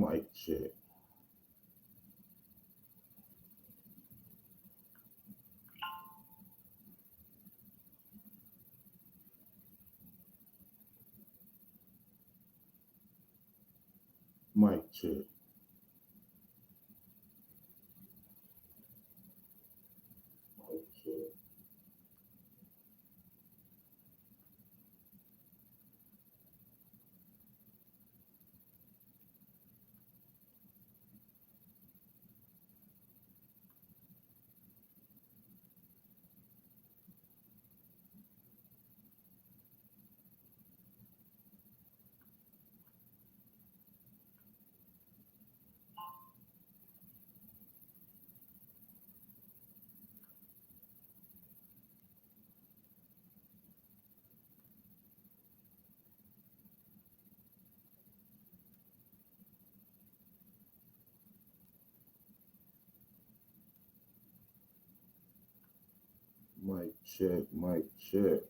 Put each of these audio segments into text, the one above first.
Mic check. Mic check. Mic check. Mic check. Mic check.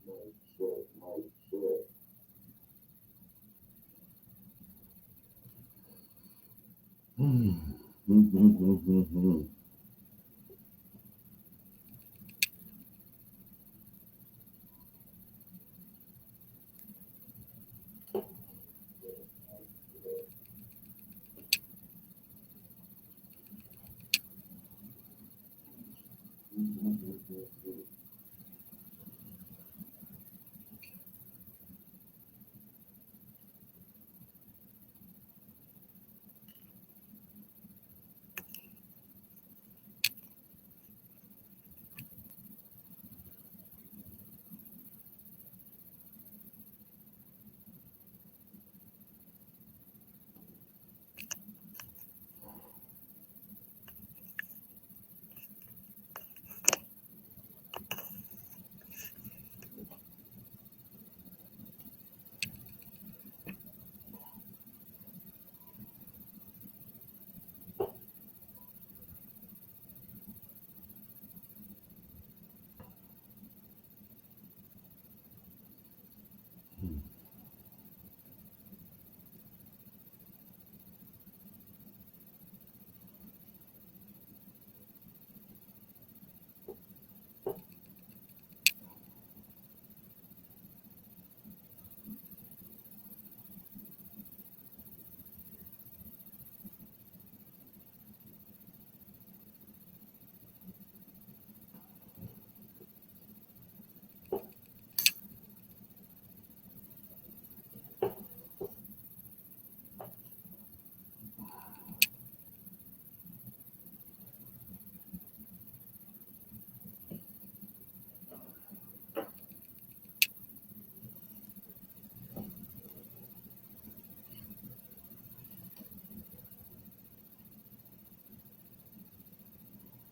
Mic check. Mic check.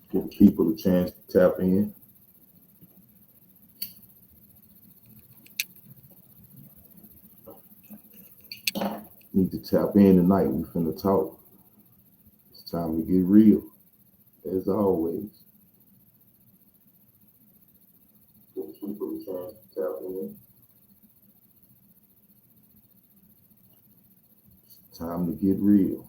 Give people a chance to tap in. Need to tap in tonight. We finna talk. It's time to get real, as always. Give people a chance to tap in. It's time to get real.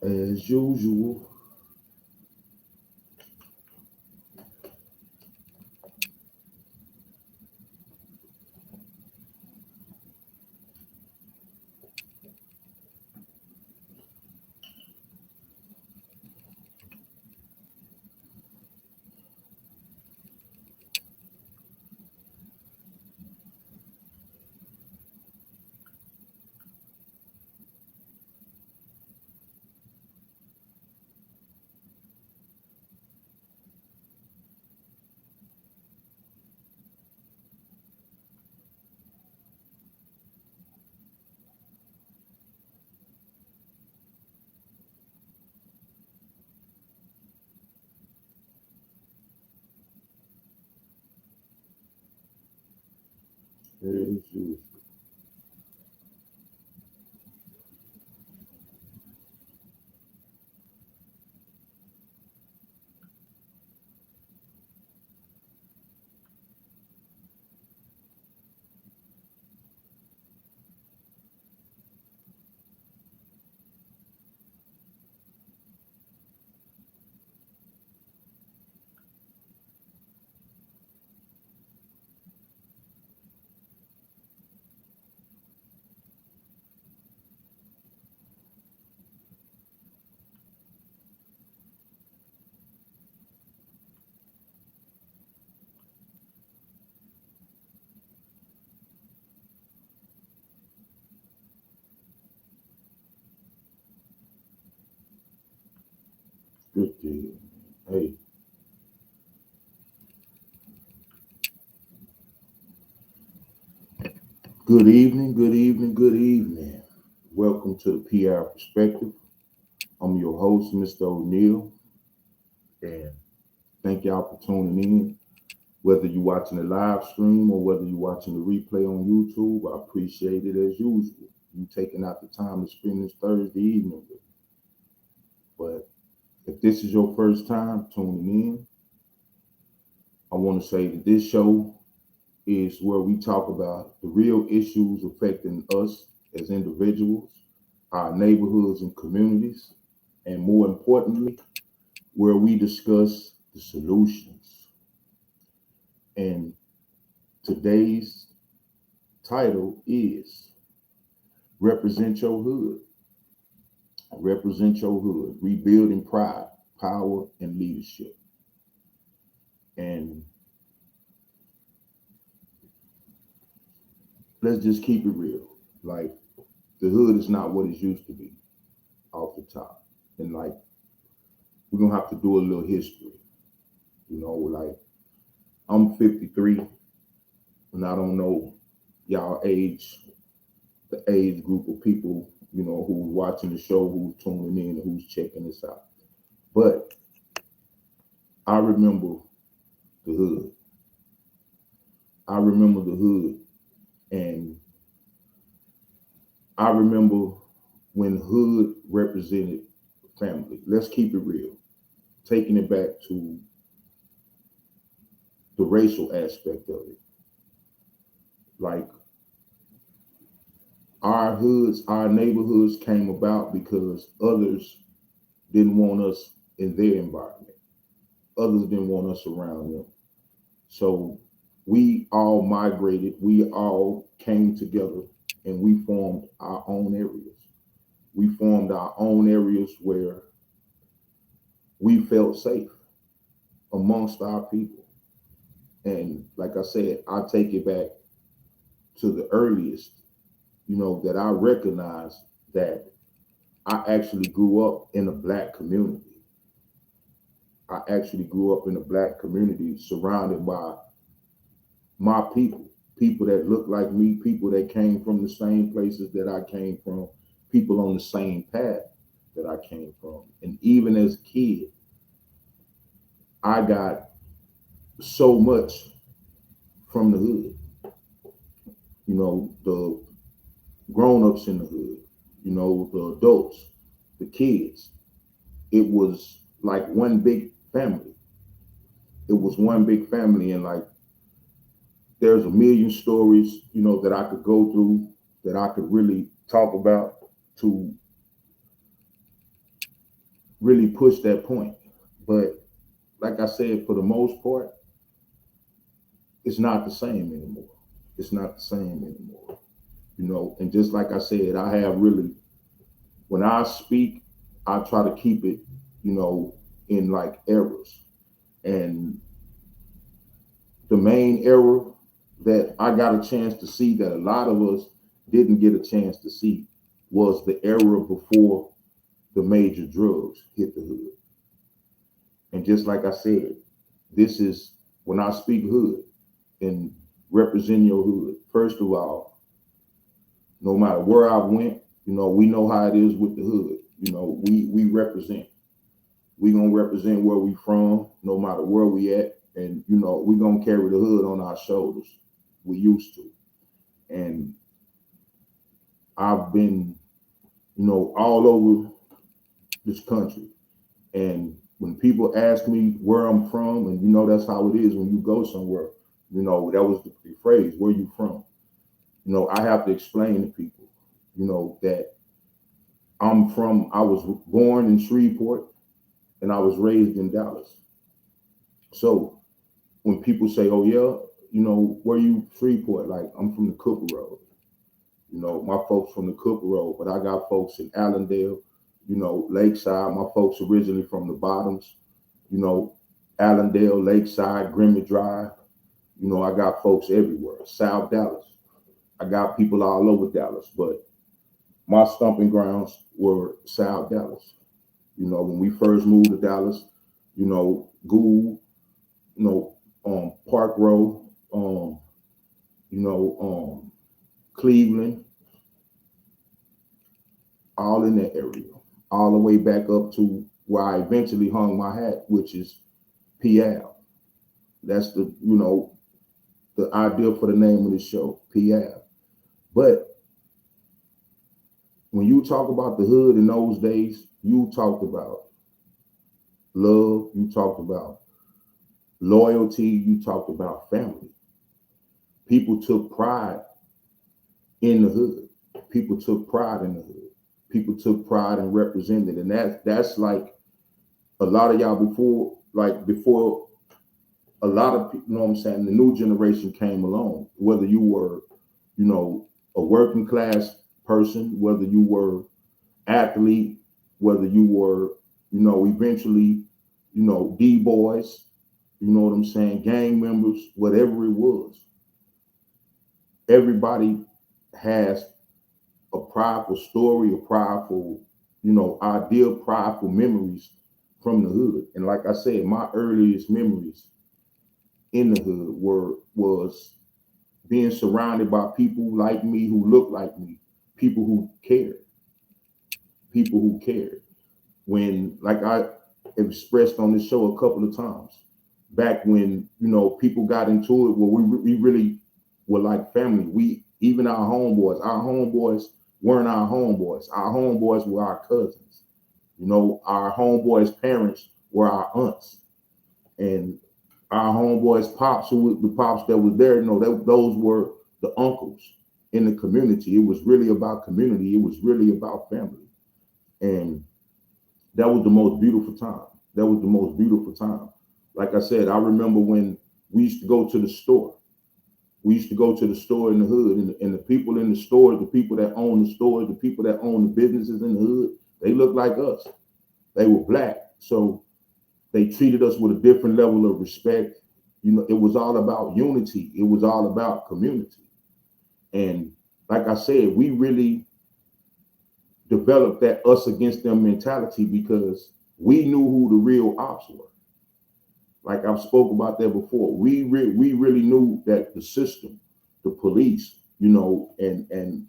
As usual. As usual. Good deal. Hey, good evening, good evening, good evening. Welcome to the P-Ave Perspective. I'm your host, Mr. O'Neill, and thank y'all for tuning in. Whether you're watching the live stream or whether you're watching the replay on YouTube, I appreciate it as usual. You taking out the time to spend this Thursday evening with me. But if this is your first time tuning in, I want to say that this show is where we talk about the real issues affecting us as individuals, our neighborhoods and communities, and more importantly, where we discuss the solutions. And today's title is Represent Your Hood. Represent Your Hood, Rebuilding Pride, Power, and Leadership. And let's just keep it real. Like, the hood is not what it used to be off the top. And like, we're gonna have to do a little history. Like, I'm 53, and I don't know y'all age, the age group of people, who's watching the show, who's tuning in, who's checking this out. But I remember the hood. I remember the hood. And I remember when hood represented family. Let's keep it real. Taking it back to the racial aspect of it. Like, our hoods, our neighborhoods came about because others didn't want us in their environment. Others didn't want us around them. So we all migrated, we all came together, and we formed our own areas. We formed our own areas where we felt safe amongst our people. And like I said, I take it back to the earliest, that I recognize that I actually grew up in a Black community. I actually grew up in a Black community surrounded by my people that look like me, people that came from the same places that I came from, people on the same path that I came from. And even as a kid, I got so much from the hood. The grown-ups in the hood, the adults, the kids. It was like one big family. It was one big family, and like, there's a million stories, that I could go through, that I could really talk about to really push that point. But like I said, for the most part, it's not the same anymore. It's not the same anymore. And just like I said, I have really, when I speak, I try to keep it, in like eras. And the main era that I got a chance to see that a lot of us didn't get a chance to see was the era before the major drugs hit the hood. And just like I said, this is when I speak hood and represent your hood. First of all, no matter where I went, we know how it is with the hood. We represent. We gonna represent where we from, no matter where we at, and we gonna carry the hood on our shoulders. We used to. And I've been, all over this country. And when people ask me where I'm from, and that's how it is when you go somewhere, that was the phrase, where you from? I have to explain to people, that I was born in Shreveport and I was raised in Dallas. So when people say, oh yeah, where you Shreveport? Like, I'm from the Cooper Road. My folks from the Cooper Road, but I got folks in Allendale, Lakeside. My folks originally from the Bottoms, you know, Allendale, Lakeside, Grimmett Drive. I got folks everywhere. South Dallas. I got people all over Dallas, but my stomping grounds were South Dallas. When we first moved to Dallas, Gould, Park Row, Cleveland, all in that area, all the way back up to where I eventually hung my hat, which is P-Ave. That's the idea for the name of the show, P-Ave. But when you talk about the hood in those days, you talked about love, you talked about loyalty, you talked about family. People took pride in the hood. People took pride in the hood. People took pride and represented, and that's like a lot of y'all before a lot of people, what I'm saying, the new generation came along, whether you were, a working class person, whether you were athlete, whether you were, eventually, D-boys, you know what I'm saying, gang members, whatever it was. Everybody has a prideful story, a prideful, idea, prideful memories from the hood. And like I said, my earliest memories in the hood was being surrounded by people like me who looked like me, people who cared. When, like I expressed on this show a couple of times, back when, people got into it, well, we really were like family. Even our homeboys weren't our homeboys. Our homeboys were our cousins. Our homeboys' parents were our aunts. And our homeboys' pops, the pops that was there, those were the uncles in the community. It was really about community. It was really about family. And that was the most beautiful time. Like I said, I remember when we used to go to the store. We used to go to the store in the hood, and the people in the stores, the people that own the stores, the people that own the businesses in the hood, they looked like us. They were black. So they treated us with a different level of respect. It was all about unity. It was all about community. And like I said, we really developed that us against them mentality because we knew who the real ops were. Like I've spoke about that before. We really knew that the system, the police, and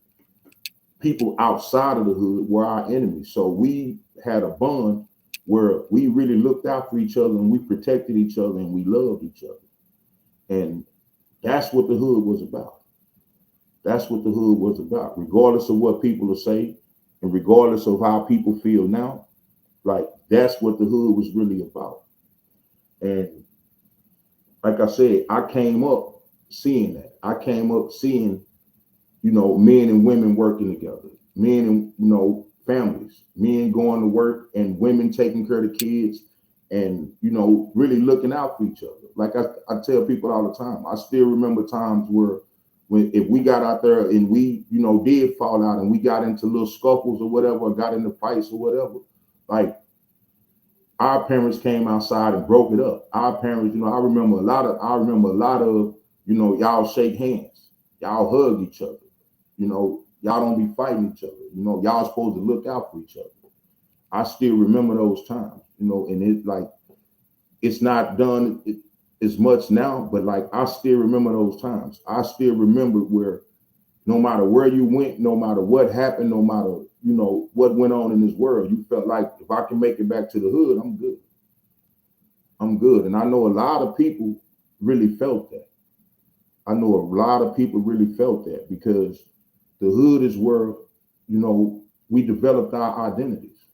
people outside of the hood were our enemies. So we had a bond where we really looked out for each other and we protected each other and we loved each other. And that's what the hood was about. That's what the hood was about. Regardless of what people will say and regardless of how people feel now, like that's what the hood was really about. And like I said, I came up seeing that. I came up seeing, men and women working together, men and, families, men going to work and women taking care of the kids and, really looking out for each other. Like I tell people all the time, I still remember times if we got out there and we, did fall out and we got into little scuffles or whatever, or got into fights or whatever, like, our parents came outside and broke it up. Our parents, I remember a lot of, y'all shake hands, y'all hug each other, y'all don't be fighting each other, y'all supposed to look out for each other. I still remember those times, and it's like, it's not done as much now, but like, I still remember those times. I still remember where no matter where you went, no matter what happened, no matter, what went on in this world, you felt like if I can make it back to the hood, I'm good. I'm good. And I know a lot of people really felt that. I know a lot of people really felt that because the hood is where, we developed our identities.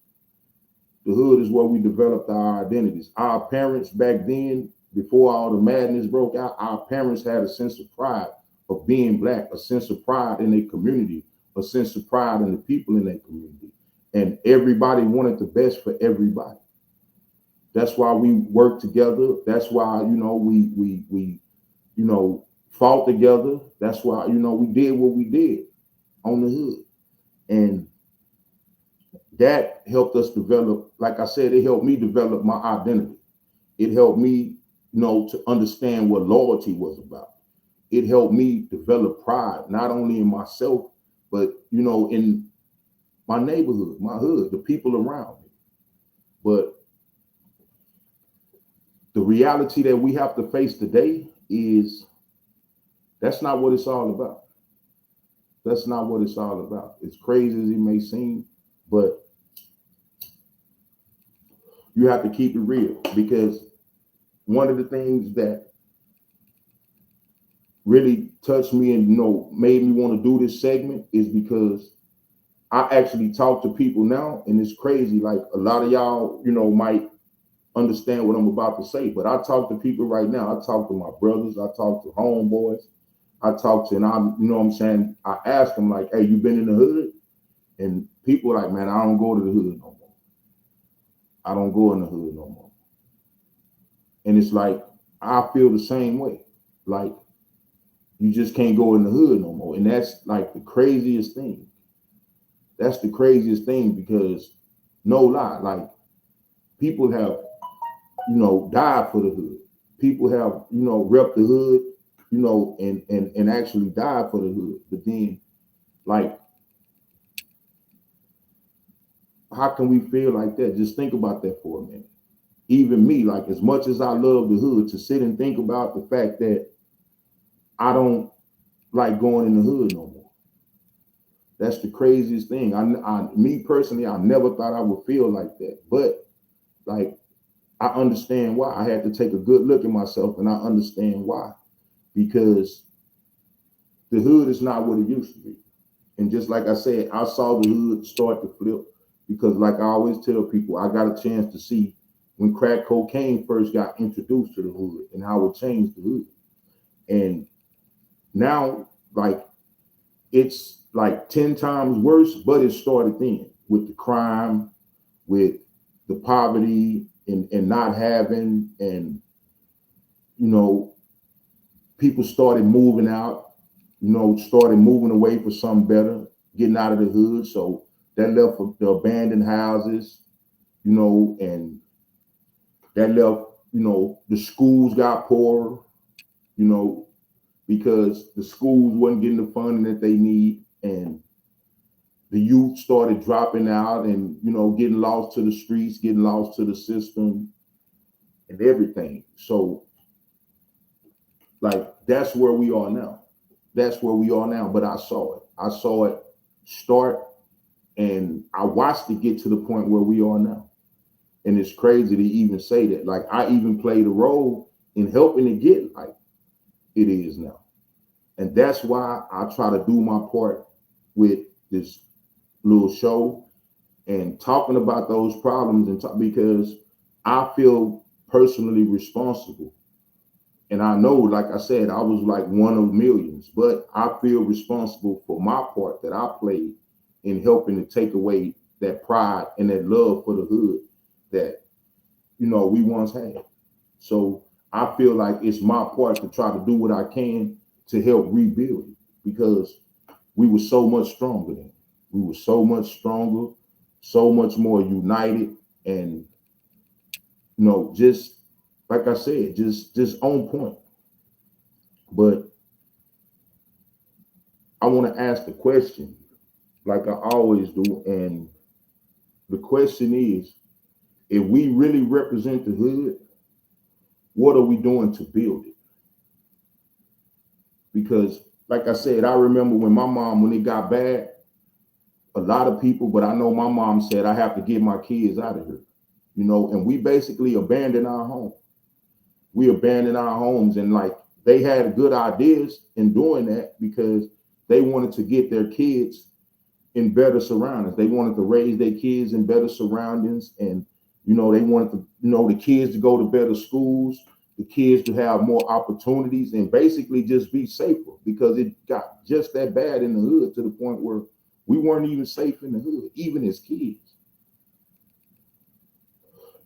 The hood is where we developed our identities. Our parents back then, before all the madness broke out, our parents had a sense of pride of being black, a sense of pride in their community, a sense of pride in the people in their community. And everybody wanted the best for everybody. That's why we worked together. That's why, we fought together. That's why, we did what we did on the hood. And that helped us develop, like I said, it helped me develop my identity. It helped me, to understand what loyalty was about. It helped me develop pride, not only in myself, but, in my neighborhood, my hood, the people around me. But the reality that we have to face today is that's not what it's all about. That's not what it's all about. As crazy as it may seem, but you have to keep it real, because one of the things that really touched me and made me want to do this segment is because I actually talk to people now, and it's crazy. Like, a lot of y'all, might understand what I'm about to say, but I talk to people right now. I talk to my brothers. I talk to homeboys. I talk to, and I ask them, like, hey, you been in the hood? And people are like, man, I don't go to the hood no more. I don't go in the hood no more. And it's like, I feel the same way. Like, you just can't go in the hood no more. And that's like the craziest thing. That's the craziest thing, because no lie, like, people have, died for the hood. People have, repped the hood, and actually died for the hood. But then, like, how can we feel like that? Just think about that for a minute. Even me, like, as much as I love the hood, to sit and think about the fact that I don't like going in the hood no more. That's the craziest thing. Me personally, I never thought I would feel like that. But, like, I understand why. I had to take a good look at myself, and I understand why. Because the hood is not what it used to be. And just like I said, I saw the hood start to flip, because, like I always tell people, I got a chance to see when crack cocaine first got introduced to the hood and how it changed the hood. And now, like, it's like 10 times worse, but it started then with the crime, with the poverty, and not having, and, people started moving out, started moving away for something better, getting out of the hood. So that left the abandoned houses, and that left, the schools got poorer, because the schools wasn't getting the funding that they need, and the youth started dropping out and, getting lost to the streets, getting lost to the system and everything. So, like, that's where we are now. That's where we are now. But I saw it. I saw it start, and I watched it get to the point where we are now. And it's crazy to even say that. Like, I even played a role in helping it get like it is now. And that's why I try to do my part with this little show and talking about those problems, and because I feel personally responsible. And I know, like I said, I was like one of millions, but I feel responsible for my part that I played in helping to take away that pride and that love for the hood that, we once had. So I feel like it's my part to try to do what I can to help rebuild it, because we were so much stronger then. We were so much stronger, so much more united, and, just like I said, just on point. But I want to ask the question, like I always do, and the question is, if we really represent the hood, what are we doing to build it? Because, like I said, I remember when my mom, when it got bad, a lot of people, but I know my mom said, I have to get my kids out of here, and we basically abandoned our home. We abandoned our homes, and, like, they had good ideas in doing that because they wanted to get their kids in better surroundings. They wanted to raise their kids in better surroundings, and they wanted to, the kids to go to better schools, the kids to have more opportunities, and basically just be safer, because it got just that bad in the hood to the point where we weren't even safe in the hood, even as kids.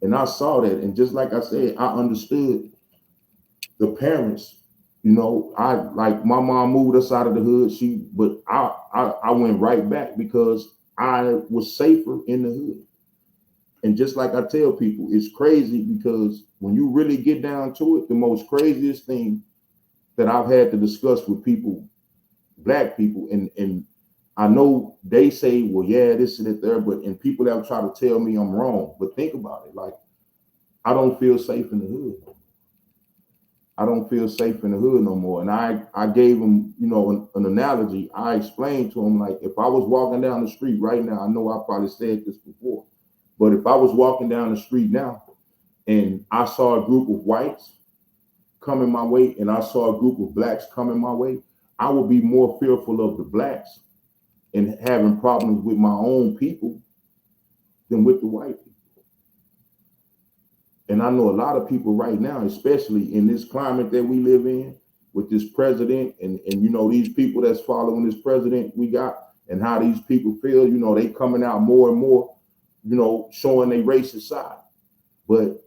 And I saw that, and just like I said, I understood the parents. I like my mom moved us out of the hood. But I went right back because I was safer in the hood. And just like I tell people, it's crazy because when you really get down to it, the most craziest thing that I've had to discuss with people, black people, and I know they say, well, yeah, this and that there, and people that try to tell me I'm wrong. But think about it, like, I don't feel safe in the hood. I don't feel safe in the hood no more. And I gave him, an analogy. I explained to him, like, if I was walking down the street right now, I know I probably said this before, but if I was walking down the street now and I saw a group of whites coming my way and I saw a group of blacks coming my way, I would be more fearful of the blacks and having problems with my own people than with the white people. And I know a lot of people right now, especially in this climate that we live in, with this president and these people that's following this president we got, and how these people feel, they coming out more and more, showing their racist side. But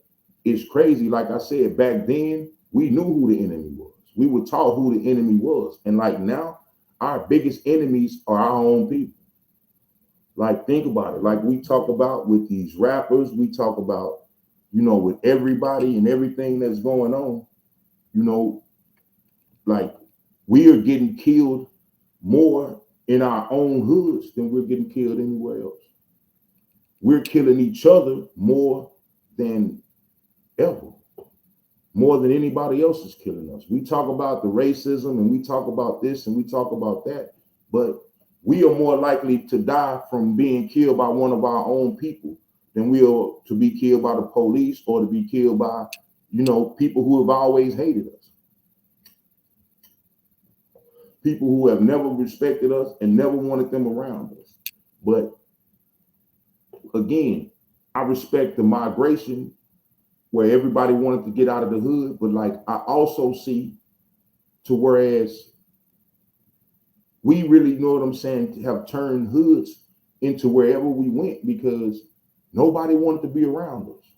it's crazy. Like I said, back then, we knew who the enemy was. We were taught who the enemy was. And like now, our biggest enemies are our own people. Like, think about it. Like we talk about with these rappers, we talk about, with everybody and everything that's going on, like we are getting killed more in our own hoods than we're getting killed anywhere else. We're killing each other more than ever, more than anybody else is killing us. We talk about the racism and we talk about this and we talk about that, but we are more likely to die from being killed by one of our own people than we are to be killed by the police or to be killed by, people who have always hated us. People who have never respected us and never wanted them around us. But again, I respect the migration where everybody wanted to get out of the hood, but like I also see to whereas we really, know what I'm saying, have turned hoods into wherever we went because nobody wanted to be around us.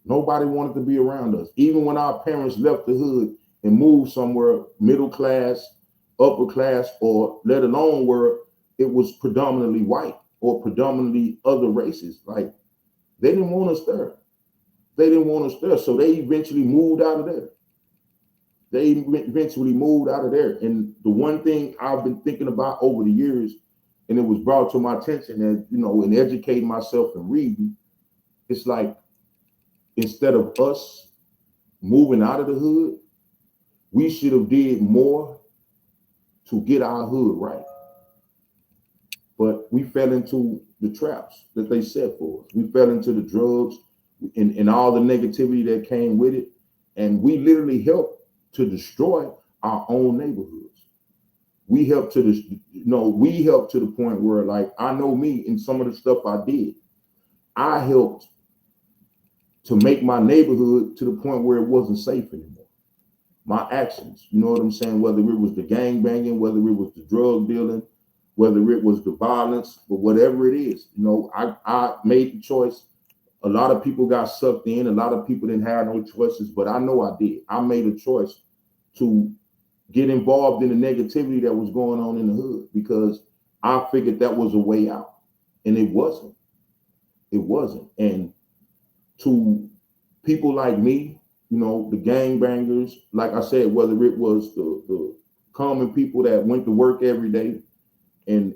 Nobody wanted to be around us. Even when our parents left the hood and moved somewhere middle class, upper class, or let alone where it was predominantly white or predominantly other races, like they didn't want us there. They didn't want us there. So they eventually moved out of there. And the one thing I've been thinking about over the years, and it was brought to my attention that, in educating myself and reading, it's like, instead of us moving out of the hood, we should have did more to get our hood right. But we fell into the traps that they set for us. We fell into the drugs and all the negativity that came with it. And we literally helped to destroy our own neighborhoods. We helped to the point where, like, I know me in some of the stuff I did, I helped to make my neighborhood to the point where it wasn't safe anymore. My actions, you know what I'm saying? Whether it was the gang banging, whether it was the drug dealing, whether it was the violence, but whatever it is, I made the choice. A lot of people got sucked in. A lot of people didn't have no choices, but I know I did. I made a choice to get involved in the negativity that was going on in the hood because I figured that was a way out, and it wasn't. It wasn't. And to people like me, the gangbangers, like I said, whether it was the common people that went to work every day and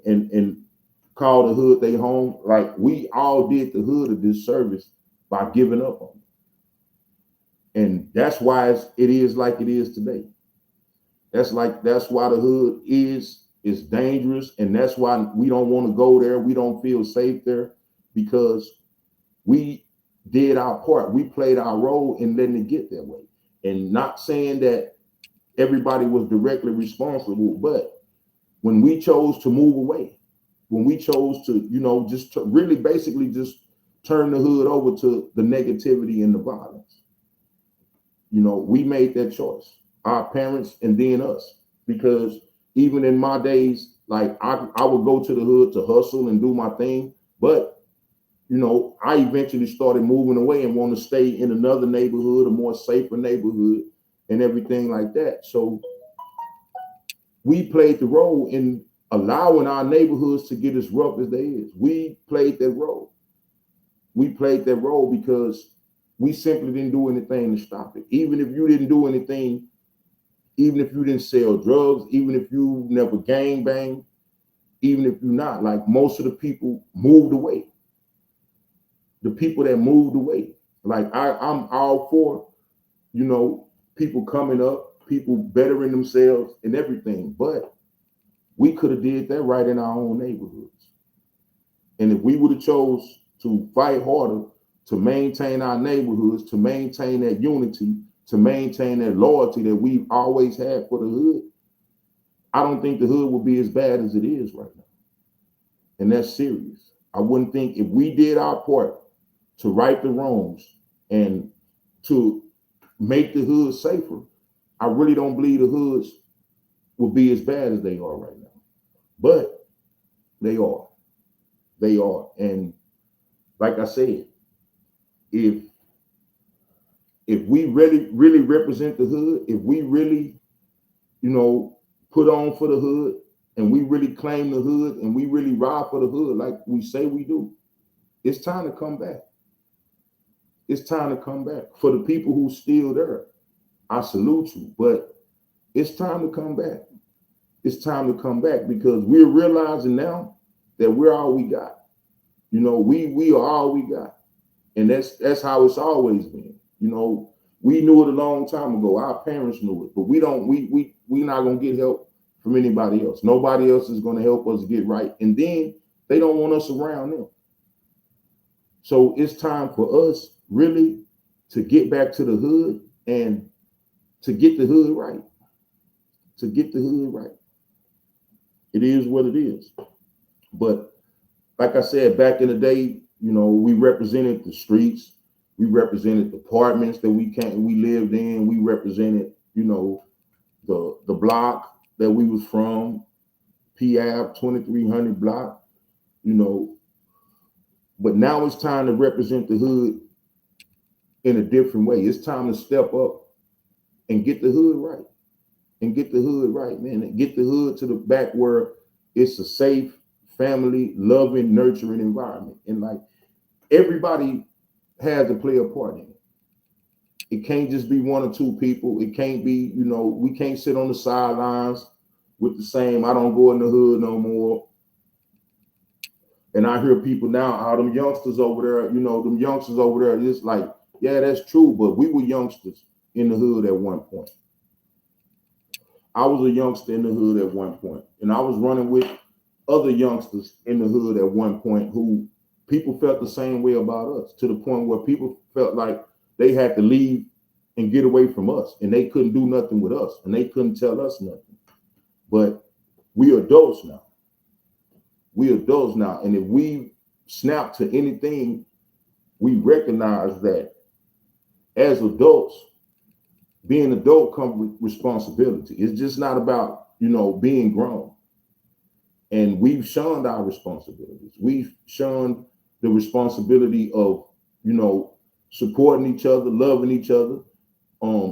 called the hood their home, like we all did the hood a disservice by giving up on it. And that's why it is like it is today. That's why the hood is dangerous, and that's why we don't want to go there. We don't feel safe there because we did our part. We played our role in letting it get that way. And not saying that everybody was directly responsible. But when we chose to move away, when we chose to, just to really basically just turn the hood over to the negativity and the violence, we made that choice, our parents and then us. Because even in my days, like I would go to the hood to hustle and do my thing, but I eventually started moving away and want to stay in another neighborhood, a more safer neighborhood and everything like that. So we played the role in allowing our neighborhoods to get as rough as they is. We played that role. We played that role because we simply didn't do anything to stop it. Even if you didn't do anything, even if you didn't sell drugs, even if you never gang bang, even if you're not, like most of the people moved away. The people that moved away, like I'm all for, people coming up, people bettering themselves and everything. But we could have did that right in our own neighborhoods. And if we would have chose to fight harder to maintain our neighborhoods, to maintain that unity, to maintain that loyalty that we've always had for the hood, I don't think the hood would be as bad as it is right now. And that's serious. I wouldn't think if we did our part to right the wrongs and to make the hood safer, I really don't believe the hoods will be as bad as they are right now. But they are. They are. And like I said, if we really represent the hood, if we really, put on for the hood, and we really claim the hood, and we really ride for the hood like we say we do, it's time to come back. It's time to come back. For the people who's still there, I salute you, but it's time to come back. It's time to come back because we're realizing now that we're all we got. We are all we got. And that's how it's always been. We knew it a long time ago. Our parents knew it, but we're not gonna get help from anybody else. Nobody else is gonna help us get right. And then they don't want us around them. So it's time for us really to get back to the hood and to get the hood right. To get the hood right. It is what it is. But like I said, back in the day, we represented the streets. We represented the apartments that we lived in. We represented, the block that we was from, P-Ave 2300 block, But now it's time to represent the hood in a different way. It's time to step up and get the hood right. And get the hood right, man. And get the hood to the back where it's a safe, family, loving, nurturing environment. And like everybody has to play a part in it. It can't just be one or two people. It can't be, we can't sit on the sidelines with the same, I don't go in the hood no more. And I hear people now, how them youngsters over there, it's like, yeah, that's true, but we were youngsters in the hood at one point. I was a youngster in the hood at one point, and I was running with other youngsters in the hood at one point who people felt the same way about us, to the point where people felt like they had to leave and get away from us, and they couldn't do nothing with us, and they couldn't tell us nothing. But we adults now. We adults now, and if we snap to anything, we recognize that as adults, being adult comes with responsibility. It's just not about, being grown. And we've shunned our responsibilities. We've shunned the responsibility of, supporting each other, loving each other,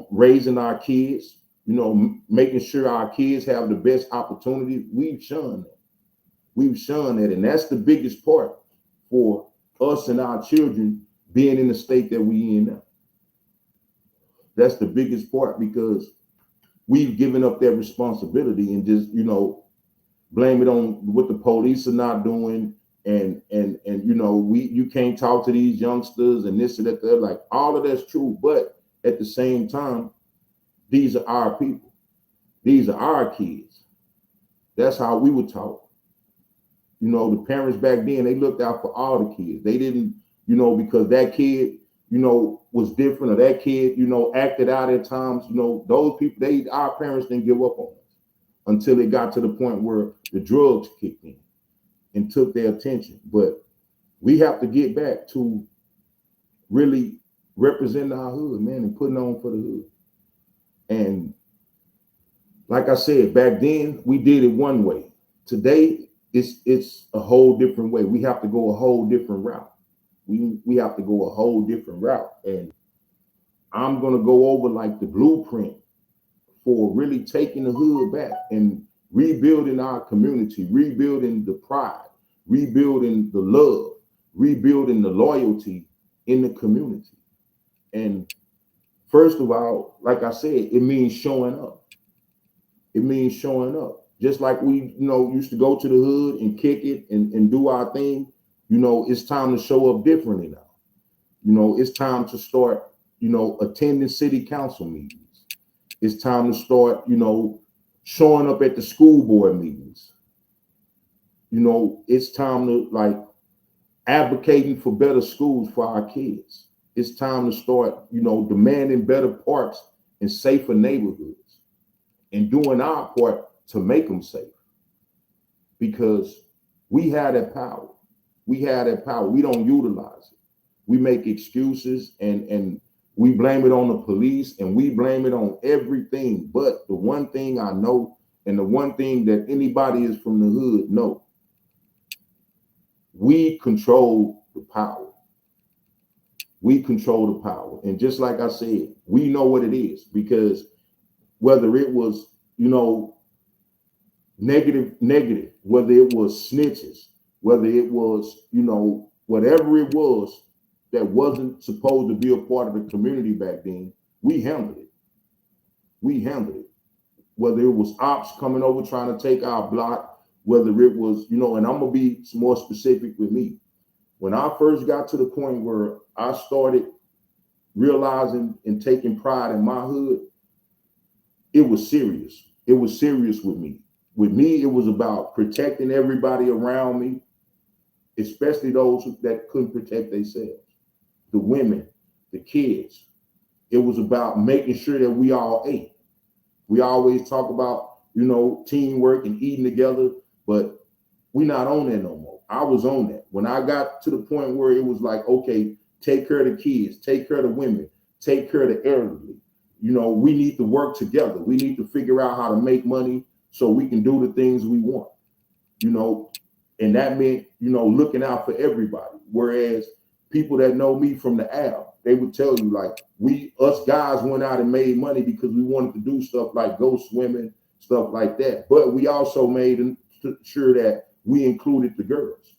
raising our kids, making sure our kids have the best opportunity. We've shunned that. We've shunned that. And that's the biggest part for us and our children being in the state that we in now. That's the biggest part, because we've given up that responsibility and just, blame it on what the police are not doing. And you can't talk to these youngsters and this and that. Like, all of that's true. But at the same time, these are our people. These are our kids. That's how we were taught. The parents back then, they looked out for all the kids. They didn't, because that kid, was different, or that kid, acted out at times, those people, our parents didn't give up on us until it got to the point where the drugs kicked in and took their attention. But we have to get back to really representing our hood, man, and putting on for the hood. And like I said, back then we did it one way. Today it's a whole different way. We have to go a whole different route. We have to go a whole different route. And I'm gonna go over like the blueprint for really taking the hood back and rebuilding our community, rebuilding the pride, rebuilding the love, rebuilding the loyalty in the community. And first of all, like I said, it means showing up. It means showing up. Just like we, used to go to the hood and kick it and do our thing, it's time to show up differently now. It's time to start, attending city council meetings. It's time to start, showing up at the school board meetings. It's time to like advocating for better schools for our kids. It's time to start, demanding better parks and safer neighborhoods and doing our part to make them safe. Because we have that power. We have that power. We don't utilize it. We make excuses and we blame it on the police and we blame it on everything. But the one thing I know, and the one thing that anybody is from the hood know, we control the power. We control the power. And just like I said, we know what it is, because whether it was, negative, whether it was snitches, whether it was, whatever it was that wasn't supposed to be a part of the community back then, we handled it. We handled it. Whether it was ops coming over trying to take our block, whether it was, and I'm going to be more specific with me. When I first got to the point where I started realizing and taking pride in my hood, it was serious. It was serious with me. With me, it was about protecting everybody around me, especially those that couldn't protect themselves, the women, the kids. It was about making sure that we all ate. We always talk about, teamwork and eating together, but we're not on that no more. I was on that. When I got to the point where it was like, okay, take care of the kids, take care of the women, take care of the elderly. We need to work together. We need to figure out how to make money so we can do the things we want, and that meant, looking out for everybody. Whereas people that know me from the Ave, they would tell you like, us guys went out and made money because we wanted to do stuff like go swimming, stuff like that. But we also made sure that we included the girls.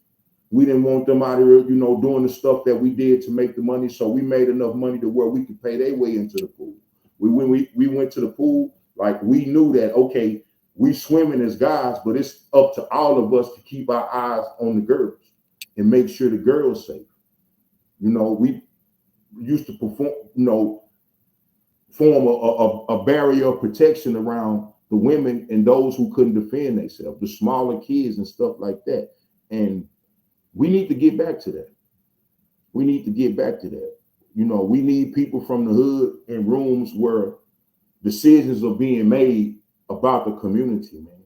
We didn't want them out here, doing the stuff that we did to make the money. So we made enough money to where we could pay their way into the pool. When we went to the pool, like we knew that, okay, we swimming as guys, but it's up to all of us to keep our eyes on the girls and make sure the girls safe. We used to form a barrier of protection around the women and those who couldn't defend themselves, the smaller kids and stuff like that. And we need to get back to that. We need to get back to that. We need people from the hood in rooms where decisions are being made about the community, man.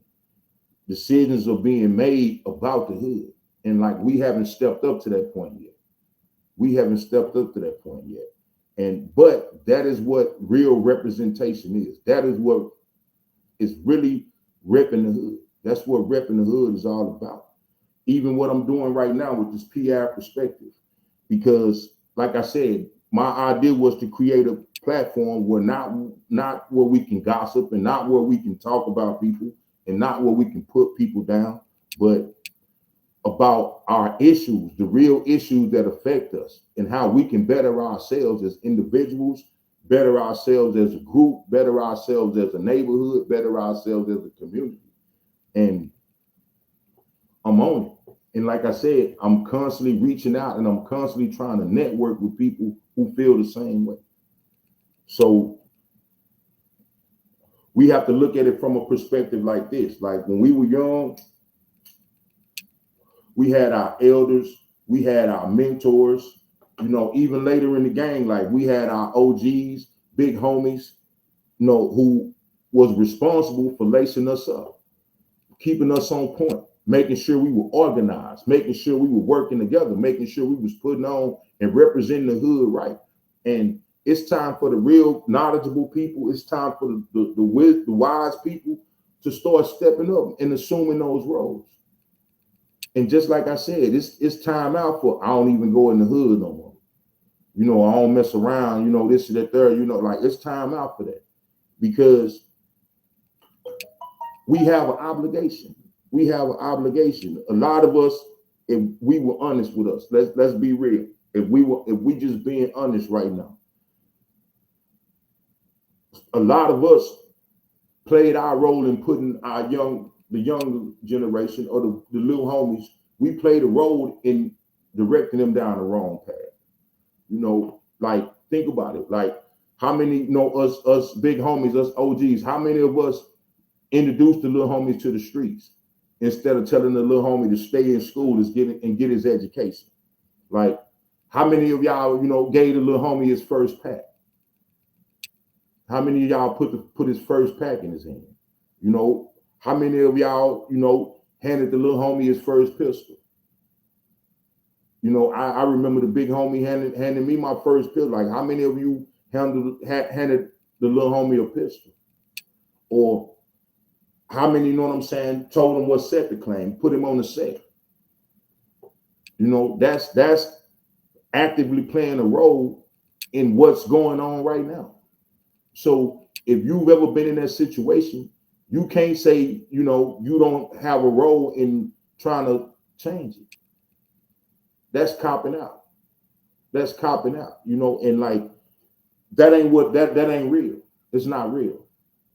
Decisions are being made about the hood. And like, we haven't stepped up to that point yet. We haven't stepped up to that point yet. But that is what real representation is. That is what is really repping the hood. That's what repping the hood is all about. Even what I'm doing right now with this P-Ave Perspective. Because like I said, my idea was to create a platform where not where we can gossip and not where we can talk about people and not where we can put people down, but about our issues, the real issues that affect us and how we can better ourselves as individuals, better ourselves as a group, better ourselves as a neighborhood, better ourselves as a community. And I'm on it. And like I said, I'm constantly reaching out and I'm constantly trying to network with people who feel the same way. So we have to look at it from a perspective like this. Like when we were young, we had our elders, we had our mentors, Even later in the game, like we had our OGs, big homies, who was responsible for lacing us up, keeping us on point, making sure we were organized, making sure we were working together, making sure we was putting on and representing the hood right. And it's time for the real knowledgeable people. It's time for the wise people to start stepping up and assuming those roles. And just like I said, it's time out for I don't even go in the hood no more. I don't mess around, this and that there, like it's time out for that. Because we have an obligation. We have an obligation. A lot of us, if we were honest with us, let's be real. If we just being honest right now, a lot of us played our role in putting the younger generation or the little homies, we played a role in directing them down the wrong path. Like think about it. Like how many, us big homies, us OGs, how many of us introduced the little homies to the streets instead of telling the little homie to stay in school and get his education? Like how many of y'all, gave the little homie his first pack? How many of y'all put his first pack in his hand? How many of y'all, handed the little homie his first pistol? I remember the big homie handed me my first pistol. Like how many of you handed the little homie a pistol? Or how many, told him what set to claim, put him on the set? That's actively playing a role in what's going on right now. So if you've ever been in that situation, you can't say, you don't have a role in trying to change it. That's copping out. That's copping out, and like that ain't real. It's not real.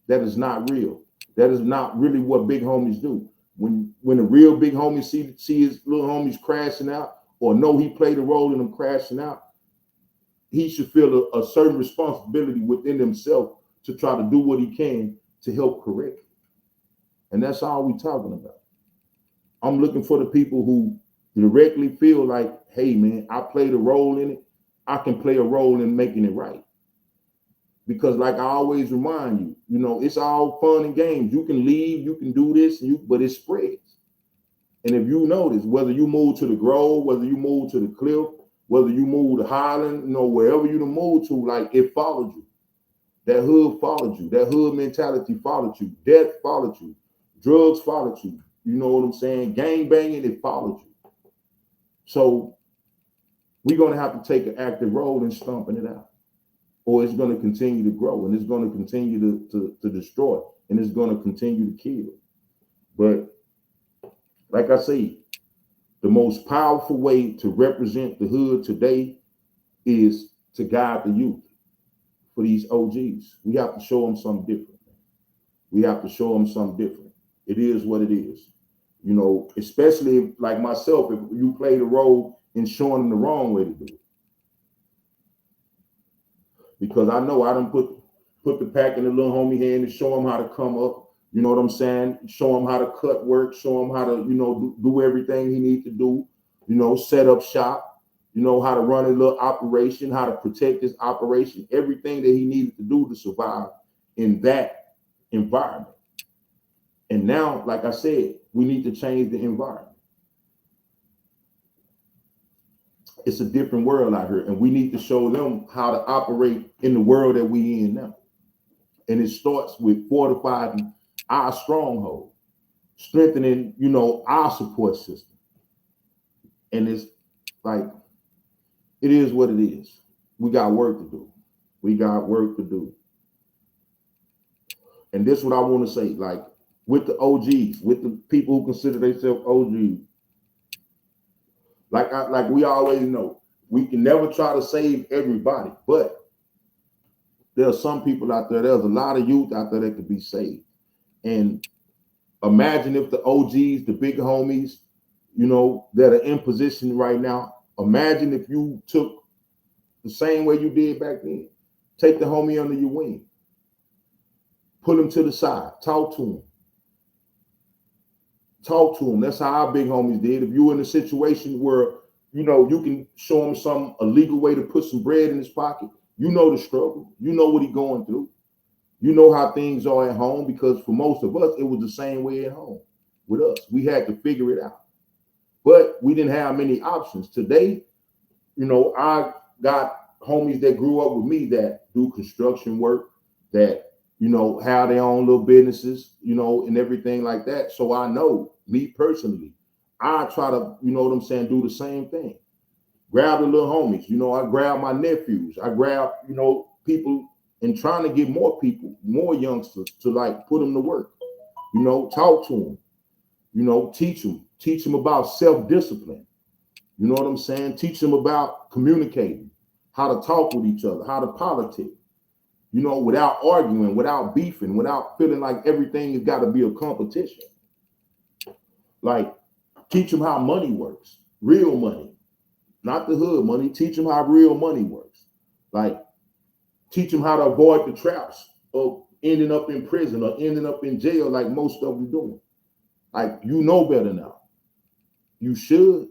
That is not real. That is not really what big homies do. When a real big homie see his little homies crashing out or know he played a role in them crashing out, he should feel a certain responsibility within himself to try to do what he can to help correct it. And that's all we're talking about. I'm looking for the people who directly feel like, hey, man, I played a role in it. I can play a role in making it right. Because like I always remind you, it's all fun and games. You can leave, you can do this, but it spreads. And if you notice, whether you move to the Grove, whether you move to the Cliff, whether you move to Highland, wherever you move to, like it followed you. That hood followed you. That hood mentality followed you. Death followed you. Drugs followed you. You know what I'm saying? Gang banging, it followed you. So we're going to have to take an active role in stomping it out. Or it's going to continue to grow and it's going to continue to destroy and it's going to continue to kill. But like I say, the most powerful way to represent the hood today is to guide the youth. For these OGs, we have to show them something different. We have to show them something different. It is what it is. Especially if, like myself, if you played a role in showing them the wrong way to do it. Because I know I done put the pack in the little homie hand and show him how to come up. You know what I'm saying? Show him how to cut work. Show him how to, do everything he needs to do. Set up shop. How to run a little operation, how to protect his operation, everything that he needed to do to survive in that environment. And now, like I said, we need to change the environment. It's a different world out here, and we need to show them how to operate in the world that we in now. And it starts with fortifying our stronghold, strengthening, our support system. And it's like, it is what it is. We got work to do. We got work to do. And this is what I want to say, like with the OGs, with the people who consider themselves OGs. Like we always know, we can never try to save everybody, but there are some people out there, there's a lot of youth out there that could be saved. And imagine if the OGs, the big homies, that are in position right now, imagine if you took the same way you did back then. Take the homie under your wing. Put him to the side. Talk to him. Talk to him. That's how our big homies did. If you were in a situation where, you can show him a legal way to put some bread in his pocket. You know the struggle. You know what he's going through. You know how things are at home, because for most of us, it was the same way at home with us. We had to figure it out. But we didn't have many options. Today, I got homies that grew up with me that do construction work, that, have their own little businesses, and everything like that. So I know, me personally, I try to, do the same thing. Grab the little homies, I grab my nephews, I grab, people, and trying to get more people, more youngsters to like put them to work, talk to them, teach them about self-discipline. You know what I'm saying? Teach them about communicating, how to talk with each other, how to politic, without arguing, without beefing, without feeling like everything has got to be a competition. Like, teach them how money works, real money, not the hood money. Teach them how real money works. Like, teach them how to avoid the traps of ending up in prison or ending up in jail like most of them doing. Like, you know better now. You should.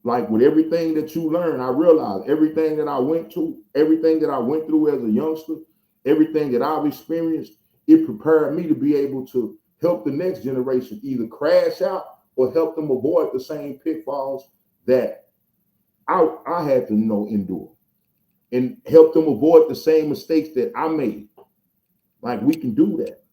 Like, with everything that you learn, I realized everything that I went through as a youngster, everything that I've experienced, it prepared me to be able to help the next generation either crash out or help them avoid the same pitfalls that I had to, endure, and help them avoid the same mistakes that I made. Like, we can do that.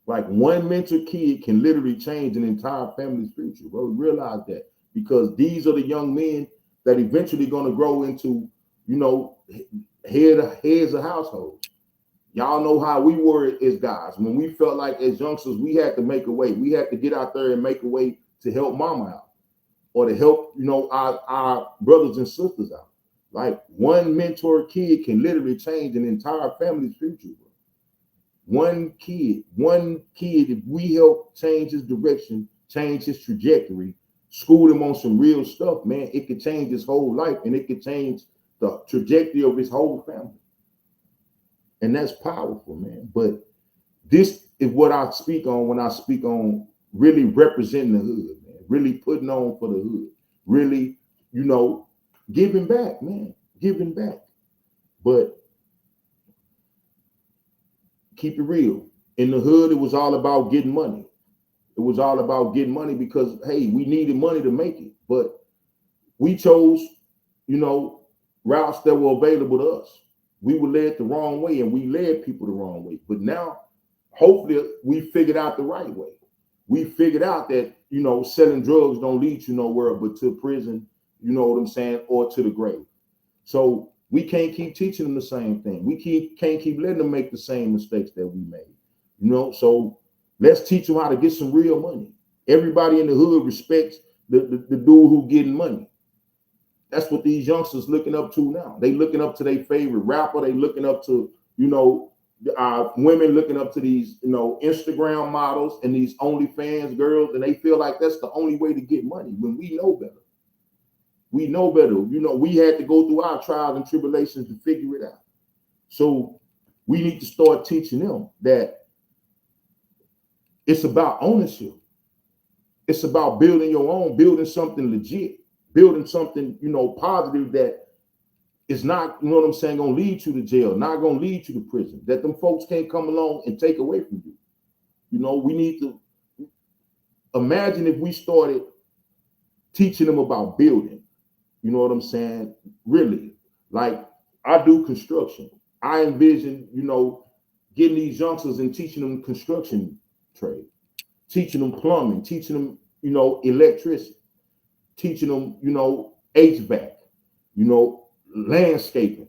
Like, one mentor kid can literally change an entire family's future, bro. Realize that. Because these are the young men that eventually going to grow into, heads of households. Y'all know how we were as guys. When we felt like as youngsters, we had to make a way. We had to get out there and make a way to help mama out, or to help, our brothers and sisters out. Like, one mentor kid can literally change an entire family's future, bro. One kid, if we help change his direction, change his trajectory, school him on some real stuff, man, it could change his whole life, and it could change the trajectory of his whole family. And that's powerful, man. But this is what I speak on when I speak on really representing the hood, man, really putting on for the hood, really, giving back, man, giving back. But keep it real. In the hood, it was all about getting money. It was all about getting money because, hey, we needed money to make it. But we chose, routes that were available to us. We were led the wrong way, and we led people the wrong way. But now, hopefully, we figured out the right way. We figured out that, selling drugs don't lead you nowhere but to prison, you know what I'm saying, or to the grave. So we can't keep teaching them the same thing. We can't keep letting them make the same mistakes that we made, So let's teach them how to get some real money. Everybody in the hood respects the dude who getting money. That's what these youngsters looking up to now. They looking up to their favorite rapper. They looking up to, women looking up to these, Instagram models and these OnlyFans girls, and they feel like that's the only way to get money when we know better. We know better. We had to go through our trials and tribulations to figure it out. So we need to start teaching them that it's about ownership. It's about building your own, building something legit, building something, positive that is not, going to lead you to jail, not going to lead you to prison, that them folks can't come along and take away from you. We need to imagine if we started teaching them about building, really. Like, I do construction. I envision, getting these youngsters and teaching them construction trade, teaching them plumbing, teaching them, electricity, teaching them, HVAC, landscaping.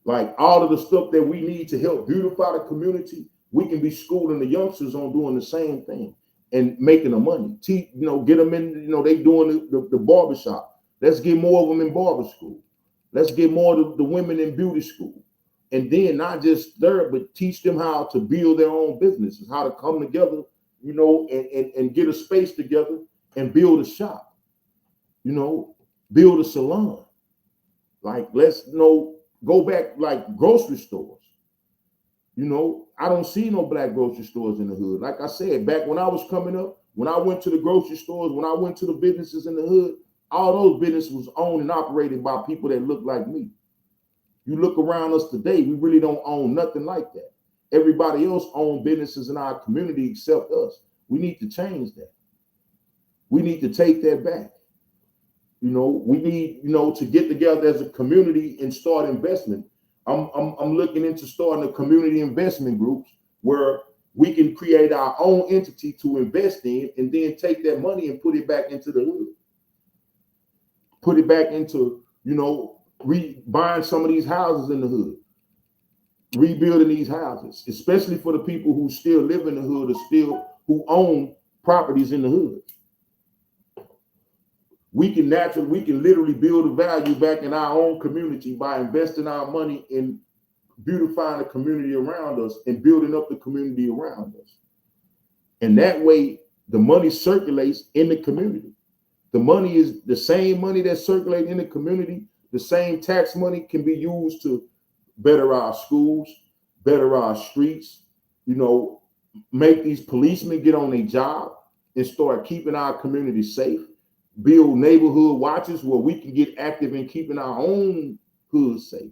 Like, all of the stuff that we need to help beautify the community, we can be schooling the youngsters on doing the same thing and making the money. Get them in, they doing the barbershop. Let's get more of them in barber school. Let's get more of the women in beauty school. And then not just there, but teach them how to build their own businesses, how to come together, and get a space together and build a shop, build a salon. Like, let's, go back like grocery stores. I don't see no black grocery stores in the hood. Like I said, back when I was coming up, when I went to the grocery stores, when I went to the businesses in the hood, All those businesses was owned and operated by people that look like me. You look around us today, we really don't own nothing like that. Everybody else owns businesses in our community except us. We need to change that. We need to take that back. We need, to get together as a community and start investment. I'm looking into starting a community investment groups where we can create our own entity to invest in and then take that money and put it back into the hood. Put it back into, buying some of these houses in the hood, rebuilding these houses, especially for the people who still live in the hood or who own properties in the hood. We can literally build a value back in our own community by investing our money in beautifying the community around us and building up the community around us. And that way, the money circulates in the community. The money is the same money that circulates in the community. The same tax money can be used to better our schools, better our streets, make these policemen get on their job and start keeping our community safe. Build neighborhood watches where we can get active in keeping our own hood safe.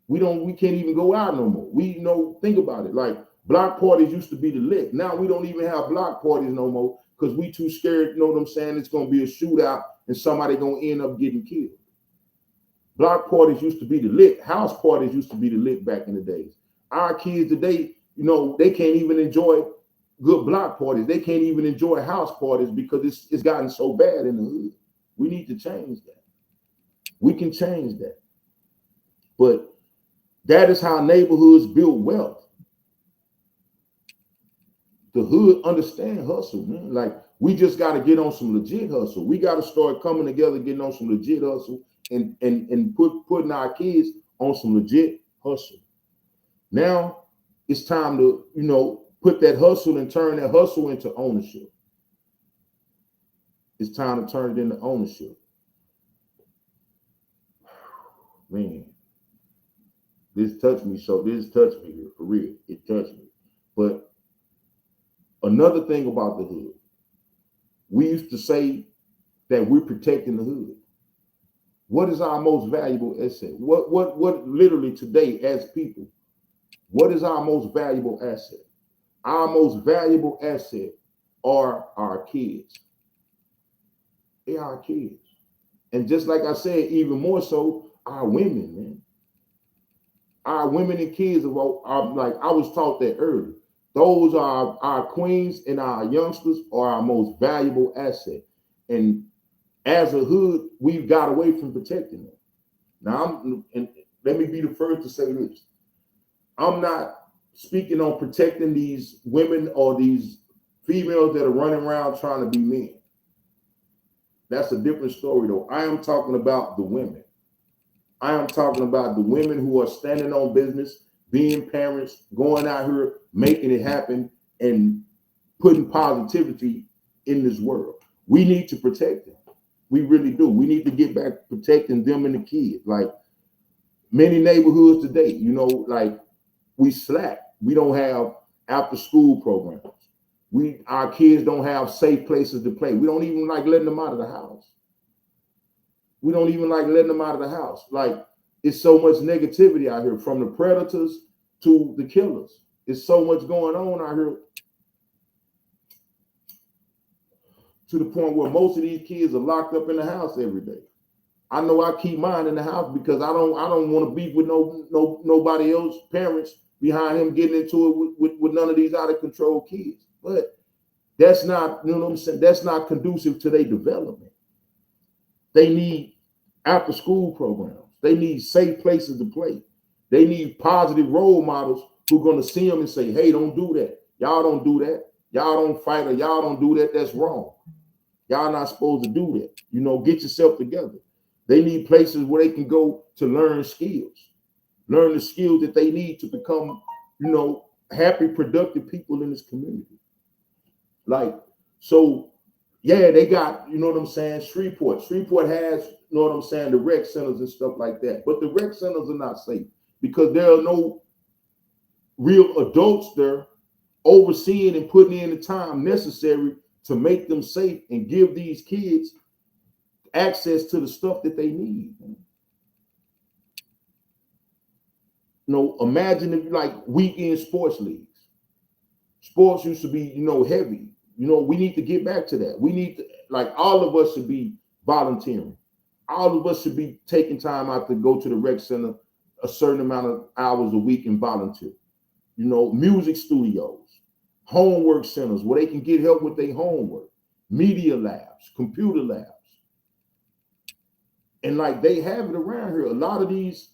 We can't even go out no more. Think about it. Like block parties used to be the lick. Now we don't even have block parties no more because we too scared, it's going to be a shootout and somebody going to end up getting killed. Block parties used to be the lick. House parties used to be the lick back in the days. Our kids today, they can't even enjoy good block parties. They can't even enjoy house parties because it's gotten so bad in the hood. We need to change that. We can change that. But that is how neighborhoods build wealth. The hood understand hustle, man. Like we just got to get on some legit hustle. We got to start coming together, getting on some legit hustle and putting our kids on some legit hustle. Now it's time to, put that hustle and turn that hustle into ownership. It's time to turn it into ownership. Man, this touched me here, for real. It touched me. But another thing about the hood, we used to say that we're protecting the hood. What is our most valuable asset? What literally today as people, what is our most valuable asset? Our most valuable asset are our kids. They are our kids. And just like I said, even more so, our women, man. Our women and kids are like I was taught that earlier. Those are our queens and our youngsters are our most valuable asset. And as a hood, we've got away from protecting them. Now, and let me be the first to say this. I'm not speaking on protecting these women or these females that are running around trying to be men. That's a different story, though. I am talking about the women. I am talking about the women who are standing on business, being parents, going out here, making it happen, and putting positivity in this world. We need to protect them. We really do. We need to get back protecting them and the kids. Like many neighborhoods today, like we slack. We don't have after school programs. Our kids don't have safe places to play. We don't even like letting them out of the house. We don't even like letting them out of the house. Like it's so much negativity out here from the predators to the killers. It's so much going on out here to the point where most of these kids are locked up in the house every day. I know I keep mine in the house because I don't want to beef with nobody else parents behind him getting into it with none of these out of control kids. But that's not, that's not conducive to their development. They need after school programs. They need safe places to play. They need positive role models who are going to see them and say, hey, don't do that. Y'all don't do that. Y'all don't fight or y'all don't do that. That's wrong. Y'all not supposed to do that. Get yourself together. They need places where they can go to learn the skills that they need to become, happy, productive people in this community. Like, so, yeah, they got, Shreveport. Shreveport has, the rec centers and stuff like that. But the rec centers are not safe because there are no real adults there overseeing and putting in the time necessary to make them safe and give these kids access to the stuff that they need. Imagine if like weekend sports leagues. Sports used to be, heavy. We need to get back to that. We need to, like, all of us should be volunteering. All of us should be taking time out to go to the rec center a certain amount of hours a week and volunteer. Music studios, homework centers where they can get help with their homework, media labs, computer labs. And like they have it around here. A lot of these,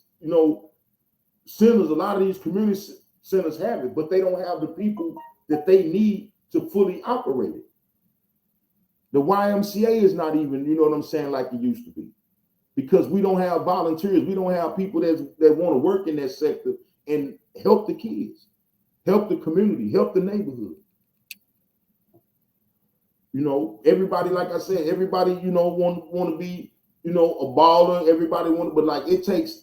centers, a lot of these community centers have it, but they don't have the people that they need to fully operate it. The YMCA is not even, like it used to be, because we don't have volunteers. We don't have people that want to work in that sector and help the kids, help the community, help the neighborhood. Everybody, like I said, everybody, want to be, a baller. Everybody want to, but like it takes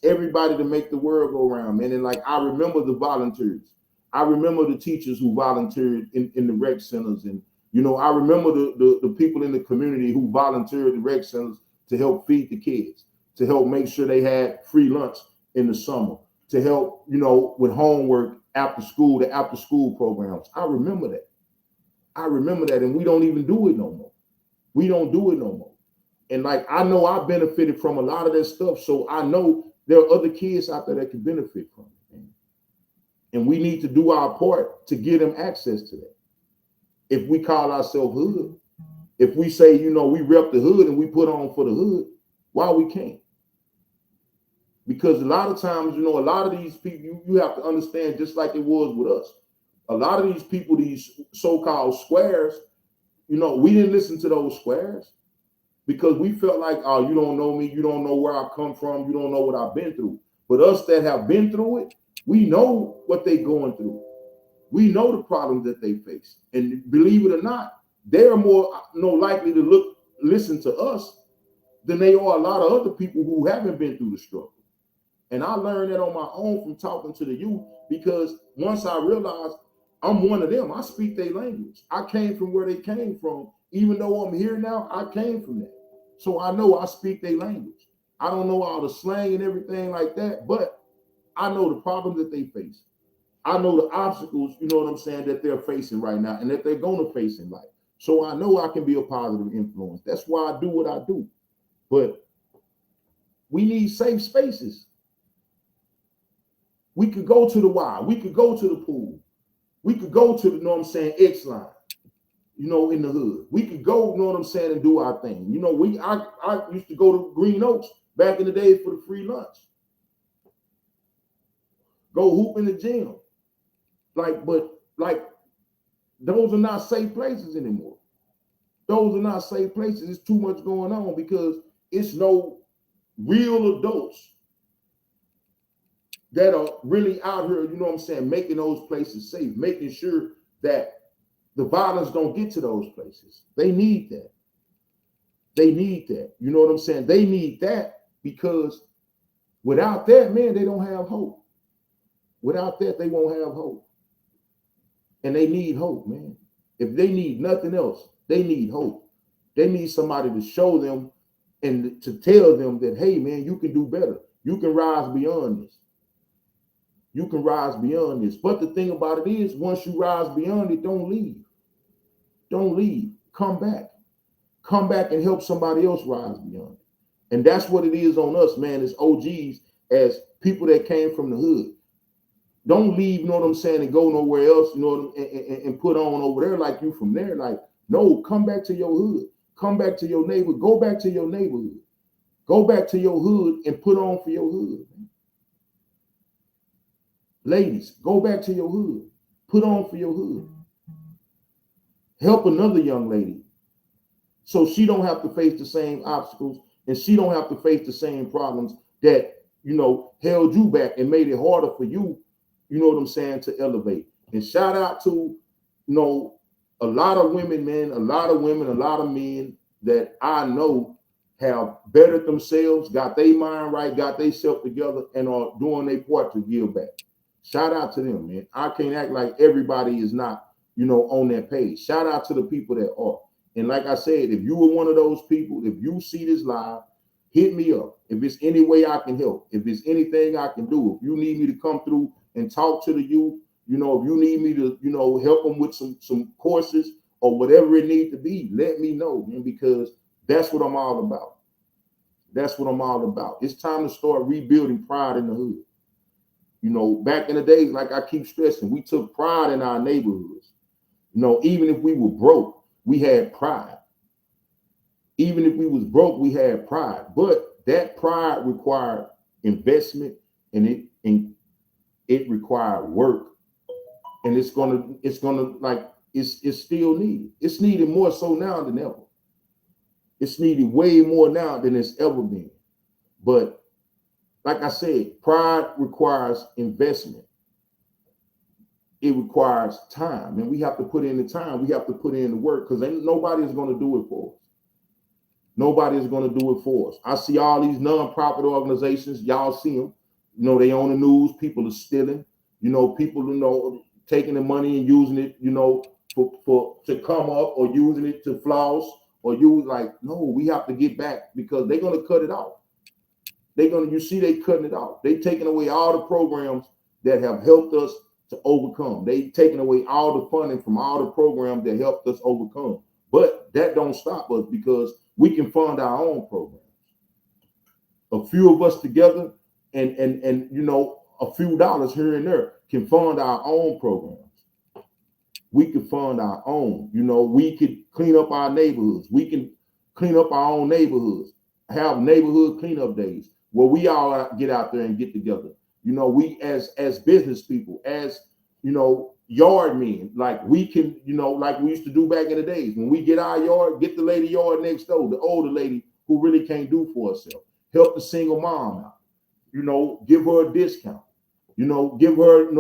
everybody to make the world go around, man. And like I remember the volunteers. I remember the teachers who volunteered in the rec centers, and I remember the people in the community who volunteered at the rec centers to help feed the kids, to help make sure they had free lunch in the summer, to help, with homework after school, the after school programs. I remember that. And we don't even do it no more. We don't do it no more. And like, I know I benefited from a lot of that stuff. So I know there are other kids out there that can benefit from it. Man. And we need to do our part to give them access to that. If we call ourselves hood, if we say, we rep the hood and we put on for the hood, why we can't? Because a lot of times, a lot of these people, you have to understand, just like it was with us, a lot of these people, these so-called squares, we didn't listen to those squares because we felt like, oh, you don't know me, you don't know where I come from, you don't know what I've been through. But us that have been through it, we know what they're going through. We know the problems that they face. And believe it or not, they're more likely to listen to us than they are a lot of other people who haven't been through the struggle. And I learned that on my own from talking to the youth, because once I realized I'm one of them, I speak their language. I came from where they came from. Even though I'm here now, I came from that. So I know I speak their language. I don't know all the slang and everything like that, but I know the problems that they face. I know the obstacles, that they're facing right now and that they're going to face in life. So I know I can be a positive influence. That's why I do what I do. But we need safe spaces. We could go to the Y. We could go to the pool. We could go to the, X line, in the hood. We could go, and do our thing. I used to go to Green Oaks back in the day for the free lunch. Go hoop in the gym. But those are not safe places anymore. Those are not safe places. There's too much going on because it's no real adults that are really out here, making those places safe, making sure that the violence don't get to those places. They need that. They need that. They need that because without that, man, they don't have hope. Without that, they won't have hope. And they need hope, man. If they need nothing else, they need hope. They need somebody to show them and to tell them that, hey, man, you can do better. You can rise beyond this. You can rise beyond this. But the thing about it is, once you rise beyond it, don't leave. Don't leave. Come back. Come back and help somebody else rise beyond it. And that's what it is on us, man, as OGs, as people that came from the hood. Don't leave, and go nowhere else, and put on over there like you from there. Like, no, come back to your hood. Come back to your neighborhood. Go back to your neighborhood. Go back to your hood and put on for your hood. Ladies, go back to your hood. Put on for your hood. Help another young lady so she don't have to face the same obstacles and she don't have to face the same problems that, held you back and made it harder for you, to elevate. And shout out to, a lot of women, man, a lot of men that I know have bettered themselves, got their mind right, got their self together, and are doing their part to give back. Shout out to them, man. I can't act like everybody is not, on that page. Shout out to the people that are. And like I said, if you were one of those people, if you see this live, hit me up. If it's any way I can help, if it's anything I can do, if you need me to come through and talk to the youth, if you need me to, help them with some courses or whatever it needs to be, let me know, man, because that's what I'm all about. That's what I'm all about. It's time to start rebuilding pride in the hood. Back in the days, like I keep stressing, we took pride in our neighborhoods. Even if we were broke, we had pride. Even if we was broke, we had pride. But that pride required investment, and it required work. And it's still needed. It's needed more so now than ever. It's needed way more now than it's ever been. But like I said, pride requires investment. It requires time, and we have to put in the time. We have to put in the work, because nobody is going to do it for us. Nobody is going to do it for us. I see all these nonprofit organizations. Y'all see them. They on the news. People are stealing. People, taking the money and using it, to come up, or using it to floss, or no, we have to get back, because they're going to cut it off. They cutting it off. They taking away all the programs that have helped us to overcome. They taking away all the funding from all the programs that helped us overcome. But that don't stop us, because we can fund our own programs. A few of us together and a few dollars here and there can fund our own programs. We can fund our own. We could clean up our neighborhoods. We can clean up our own neighborhoods, have neighborhood cleanup days where we all get out there and get together. We as business people, as yard men, like we can, like we used to do back in the days. When we get our yard, get the lady yard next door, the older lady who really can't do for herself. Help the single mom out. Give her a discount. Give her, a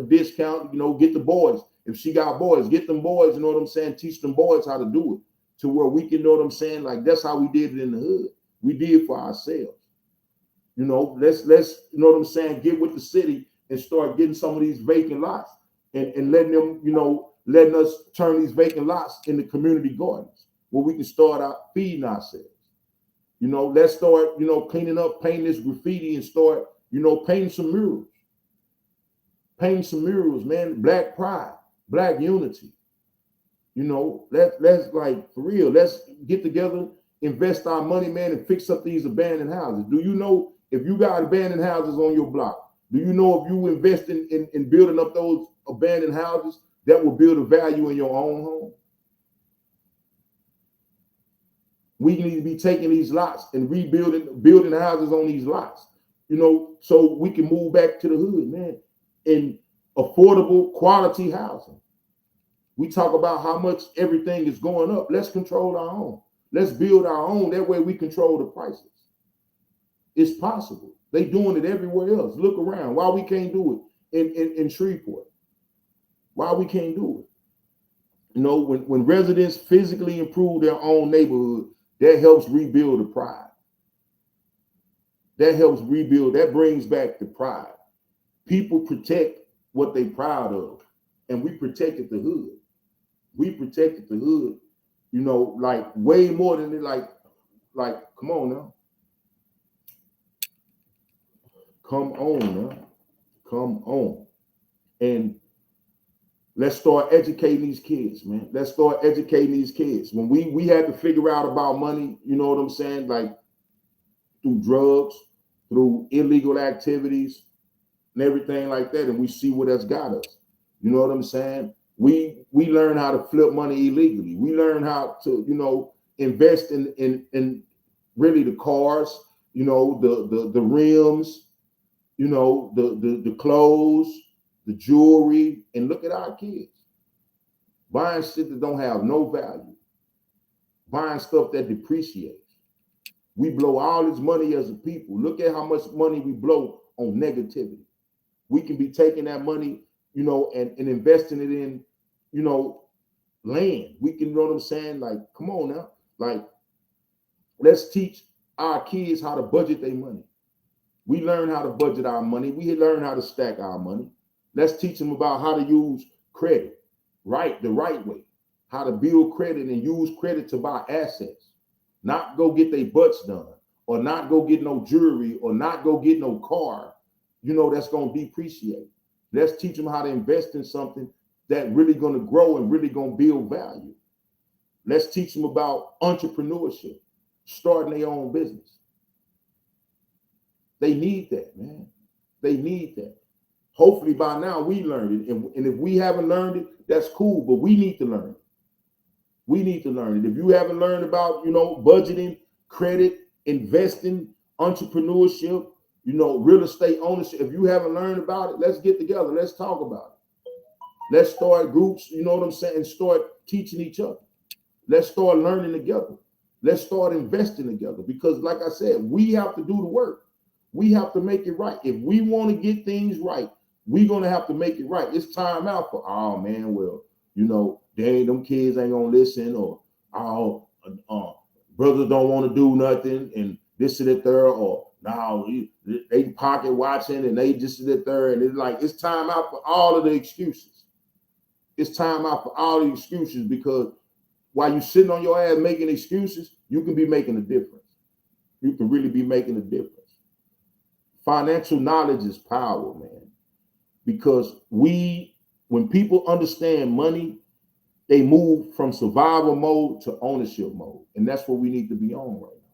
discount. Get the boys. If she got boys, get them boys, teach them boys how to do it, to where we can, like that's how we did it in the hood. We did it for ourselves. Let's get with the city and start getting some of these vacant lots and letting them, letting us turn these vacant lots into community gardens where we can start out feeding ourselves. Let's start, cleaning up, painting this graffiti, and start, painting some murals. Painting some murals, man. Black pride, Black unity. Let's like, for real, let's get together, invest our money, man, and fix up these abandoned houses. Do you know, if you got abandoned houses on your block, do you know if you invest in building up those abandoned houses, that will build a value in your own home? We need to be taking these lots and building houses on these lots, so we can move back to the hood, man, in affordable quality housing. We talk about how much everything is going up. Let's control our own. Let's build our own. That way we control the prices. It's possible. They doing it everywhere else. Look around. Why we can't do it in Shreveport? Why we can't do it? When residents physically improve their own neighborhood, that helps rebuild the pride. That helps rebuild. That brings back the pride. People protect what they proud of, and we protected the hood. We protected the hood, like way more than like, come on now. Come on now. Come on. And let's start educating these kids, man. Let's start educating these kids. When we had to figure out about money, like through drugs, through illegal activities, and everything like that, and we see what that's got us. We learn how to flip money illegally. We learn how to, invest in really the cars, the rims, the clothes, the jewelry, and look at our kids buying shit that don't have no value, buying stuff that depreciates. We blow all this money as a people. Look at how much money we blow on negativity. We can be taking that money, and investing it in, land. We can, like, come on now. Like, let's teach our kids how to budget their money. We learn how to budget our money. We learn how to stack our money. Let's teach them about how to use credit. the right way, how to build credit and use credit to buy assets, not go get their butts done, or not go get no jewelry, or not go get no car, that's going to depreciate. Let's teach them how to invest in something that really going to grow and really going to build value. Let's teach them about entrepreneurship, starting their own business. They need that, man. They need that. Hopefully by now we learned it. And if we haven't learned it, that's cool, but we need to learn it. We need to learn it. If you haven't learned about, budgeting, credit, investing, entrepreneurship, real estate ownership, if you haven't learned about it, let's get together. Let's talk about it. Let's start groups, and start teaching each other. Let's start learning together. Let's start investing together, because like I said, we have to do the work. We have to make it right. If we want to get things right, we're going to have to make it right. It's time out for, oh man, well, them kids ain't going to listen, or brothers don't want to do nothing, and this and that third, or now they pocket watching and they just sit there, and it's time out for all of the excuses. It's time out for all the excuses, because while you're sitting on your ass making excuses, you can be making a difference. You can really be making a difference. Financial knowledge is power, man, because when people understand money, they move from survival mode to ownership mode. And that's what we need to be on right now.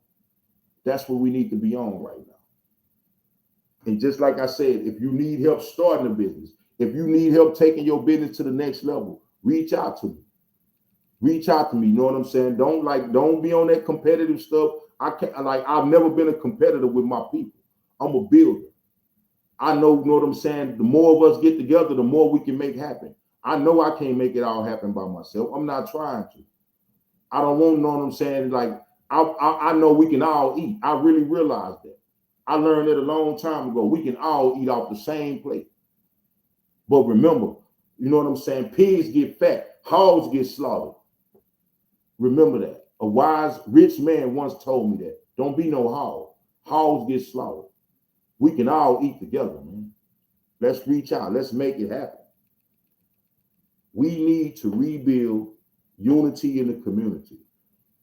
That's what we need to be on right now. And just like I said, if you need help starting a business, if you need help taking your business to the next level, reach out to me. Reach out to me. You know what I'm saying? Don't be on that competitive stuff. I've never been a competitor with my people. I'm a builder. I know what I'm saying? The more of us get together, the more we can make happen. I know I can't make it all happen by myself. I'm not trying to. I don't want, know what I'm saying? I know we can all eat. I really realized that. I learned it a long time ago. We can all eat off the same plate. But remember, you know what I'm saying? Pigs get fat. Hogs get slaughtered. Remember that. A wise, rich man once told me that. Don't be no hog. Hogs get slaughtered. We can all eat together, man. Let's reach out. Let's make it happen. We need to rebuild unity in the community.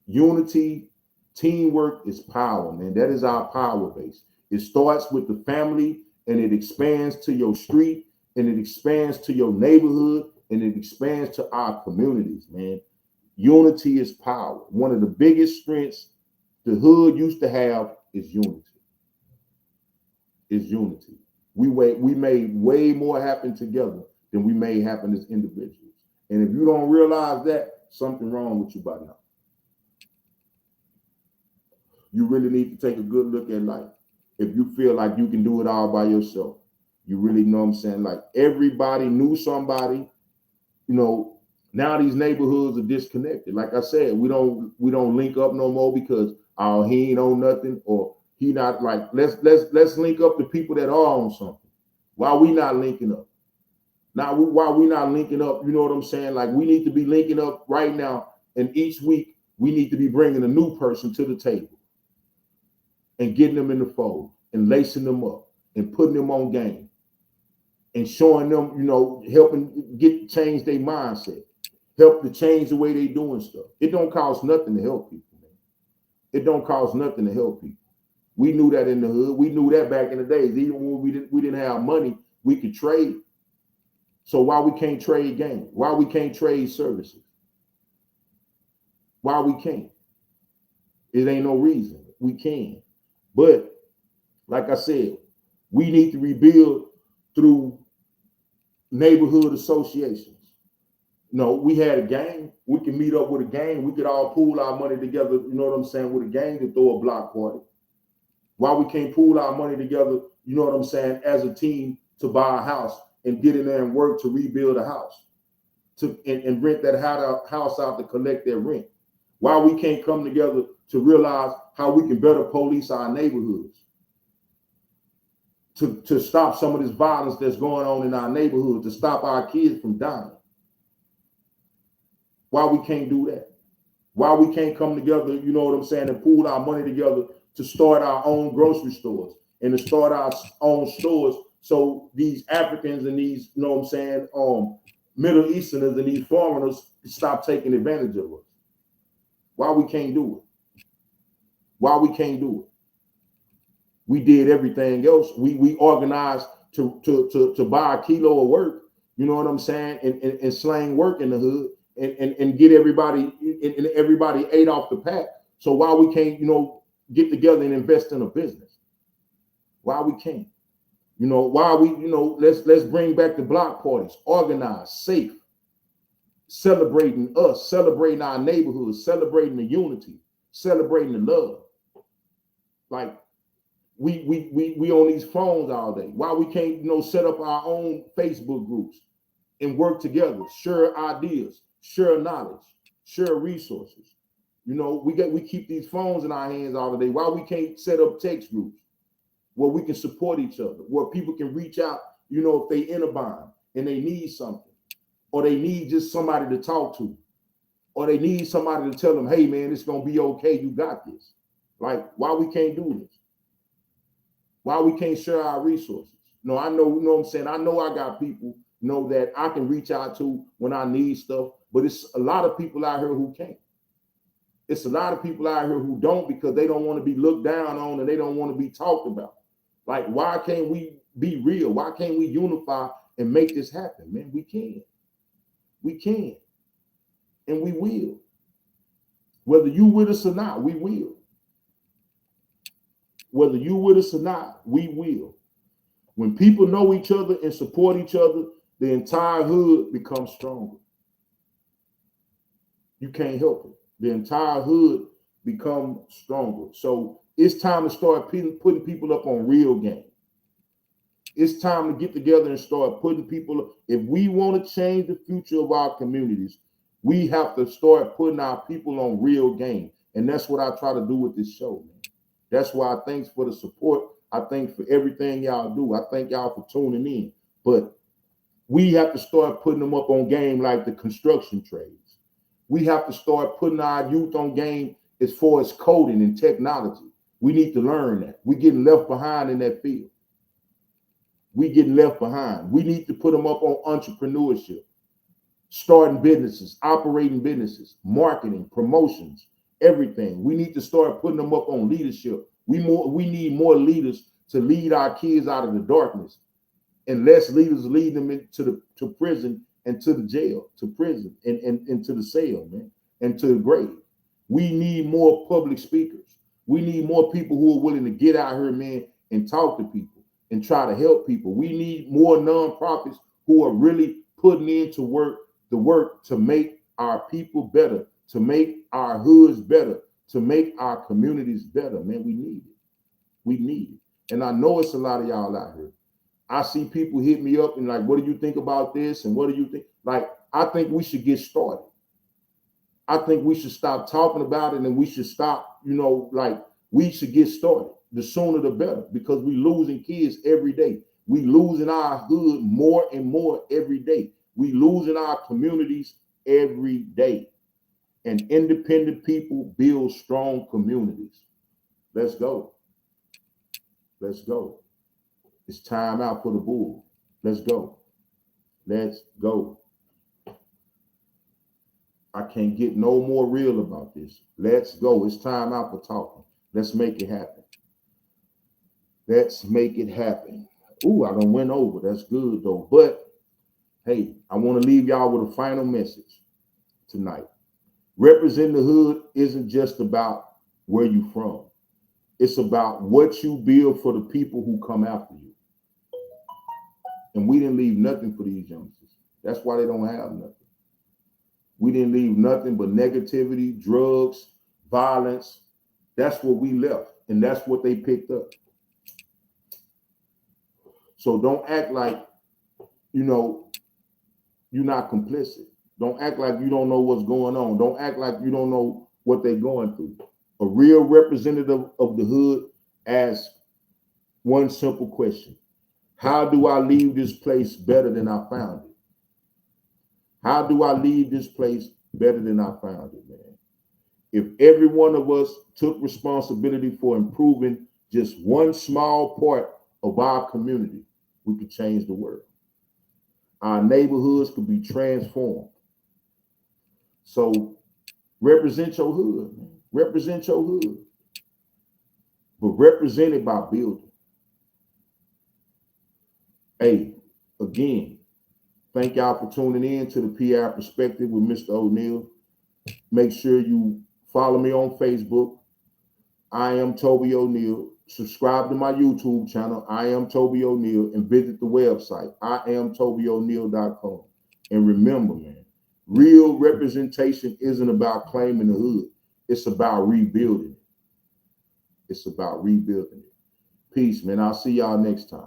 Unity, teamwork is power, man. That is our power base. It starts with the family, and it expands to your street, and it expands to your neighborhood, and it expands to our communities, man. Unity is power. One of the biggest strengths the hood used to have is unity. Is unity. We made way more happen together than we made happen as individuals. And if you don't realize that, something wrong with you by now. You really need to take a good look at life. If you feel like you can do it all by yourself, you really know what I'm saying? Like everybody knew somebody, now these neighborhoods are disconnected. Like I said, we don't link up no more because he ain't on nothing, or he not like, let's link up the people that are on something. Why we not linking up? Now, why we not linking up? You know what I'm saying? Like we need to be linking up right now. And each week we need to be bringing a new person to the table and getting them in the fold and lacing them up and putting them on game and showing them, helping change their mindset, help to change the way they doing stuff. It don't cost nothing to help people, man. It don't cost nothing to help people. We knew that in the hood. We knew that back in the days. Even when we didn't have money, we could trade. So why we can't trade game? Why we can't trade services? Why we can't? It ain't no reason. We can. But like I said, we need to rebuild through neighborhood associations. We had a gang. We can meet up with a gang. We could all pool our money together, you know what I'm saying, with a gang to throw a block party. Why we can't pool our money together, you know what I'm saying, as a team to buy a house and get in there and work to rebuild a house, and rent that house out to collect their rent. Why we can't come together to realize how we can better police our neighborhoods, to stop some of this violence that's going on in our neighborhood, to stop our kids from dying. Why we can't do that? Why we can't come together, you know what I'm saying, and pool our money together to start our own grocery stores and to start our own stores, so these Africans and these, you know what I'm saying, Middle Easterners and these foreigners stop taking advantage of us? Why we can't do it? Why we can't do it? We did everything else. We organized to buy a kilo of work, you know what I'm saying, and slang work in the hood and get everybody and everybody ate off the pack. So why we can't, get together and invest in a business? Why we can't? Why we, let's bring back the block parties, organized, safe, celebrating us, celebrating our neighborhoods, celebrating the unity, celebrating the love. Like we on these phones all day. Why we can't, set up our own Facebook groups and work together, share ideas, share knowledge, share resources. We keep these phones in our hands all the day. Why we can't set up text groups where we can support each other, where people can reach out, if they in a bind and they need something, or they need just somebody to talk to, or they need somebody to tell them, hey man, it's gonna be okay, you got this. Like, why we can't do this? Why we can't share our resources? No, I know, what I'm saying? I know I got people, that I can reach out to when I need stuff, but it's a lot of people out here who can't. It's a lot of people out here who don't, because they don't want to be looked down on and they don't want to be talked about. Like, why can't we be real? Why can't we unify and make this happen, man? We can. We can. And we will. Whether you with us or not, we will. Whether you with us or not, we will. When people know each other and support each other, the entire hood becomes stronger. You can't help it. The entire hood becomes stronger. So it's time to start putting people up on real game. It's time to get together and start putting people up. If we want to change the future of our communities, we have to start putting our people on real game. And that's what I try to do with this show, man. That's why I thanks for the support. I thank for everything y'all do. I thank y'all for tuning in. But we have to start putting them up on game like the construction trades. We have to start putting our youth on game as far as coding and technology. We need to learn that. We're getting left behind in that field. We're getting left behind. We need to put them up on entrepreneurship, starting businesses, operating businesses, marketing, promotions, everything. We need to start putting them up on leadership. We need more leaders to lead our kids out of the darkness, and less leaders lead them into to prison and to the jail, to prison and to the cell, man, and to the grave. We need more public speakers. We need more people who are willing to get out here, man, and talk to people and try to help people. We need more nonprofits who are really putting into the work to make our people better, to make our hoods better, to make our communities better, man. We need it. We need it. And I know it's a lot of y'all out here. I see people hit me up and like, what do you think about this? And what do you think? Like, I think we should get started. I think we should stop talking about it, and we should stop, we should get started. The sooner the better, because we losing kids every day. We losing our hood more and more every day. We losing our communities every day. And independent people build strong communities. Let's go. Let's go. It's time out for the bull. Let's go. Let's go. I can't get no more real about this. Let's go. It's time out for talking. Let's make it happen. Let's make it happen. Ooh, I done went over. That's good though. But hey, I want to leave y'all with a final message tonight. Representing the hood isn't just about where you from. It's about what you build for the people who come after you. And we didn't leave nothing for these youngsters. That's why they don't have nothing. We didn't leave nothing but negativity, drugs, violence. That's what we left. And that's what they picked up. So don't act like, you're not complicit. Don't act like you don't know what's going on. Don't act like you don't know what they're going through. A real representative of the hood asks one simple question. How do I leave this place better than I found it? How do I leave this place better than I found it, man? If every one of us took responsibility for improving just one small part of our community, we could change the world. Our neighborhoods could be transformed. So represent your hood, man. Represent your hood. But represent it by building. Hey, again, thank y'all for tuning in to the P-Ave Perspective with Mr. O'Neal. Make sure you follow me on Facebook. I am Toby O'Neal. Subscribe to my YouTube channel, I am Toby O'Neal, and visit the website, IamTobyO'Neal.com. And remember, man, real representation isn't about claiming the hood. It's about rebuilding it. It's about rebuilding it. Peace, man. I'll see y'all next time.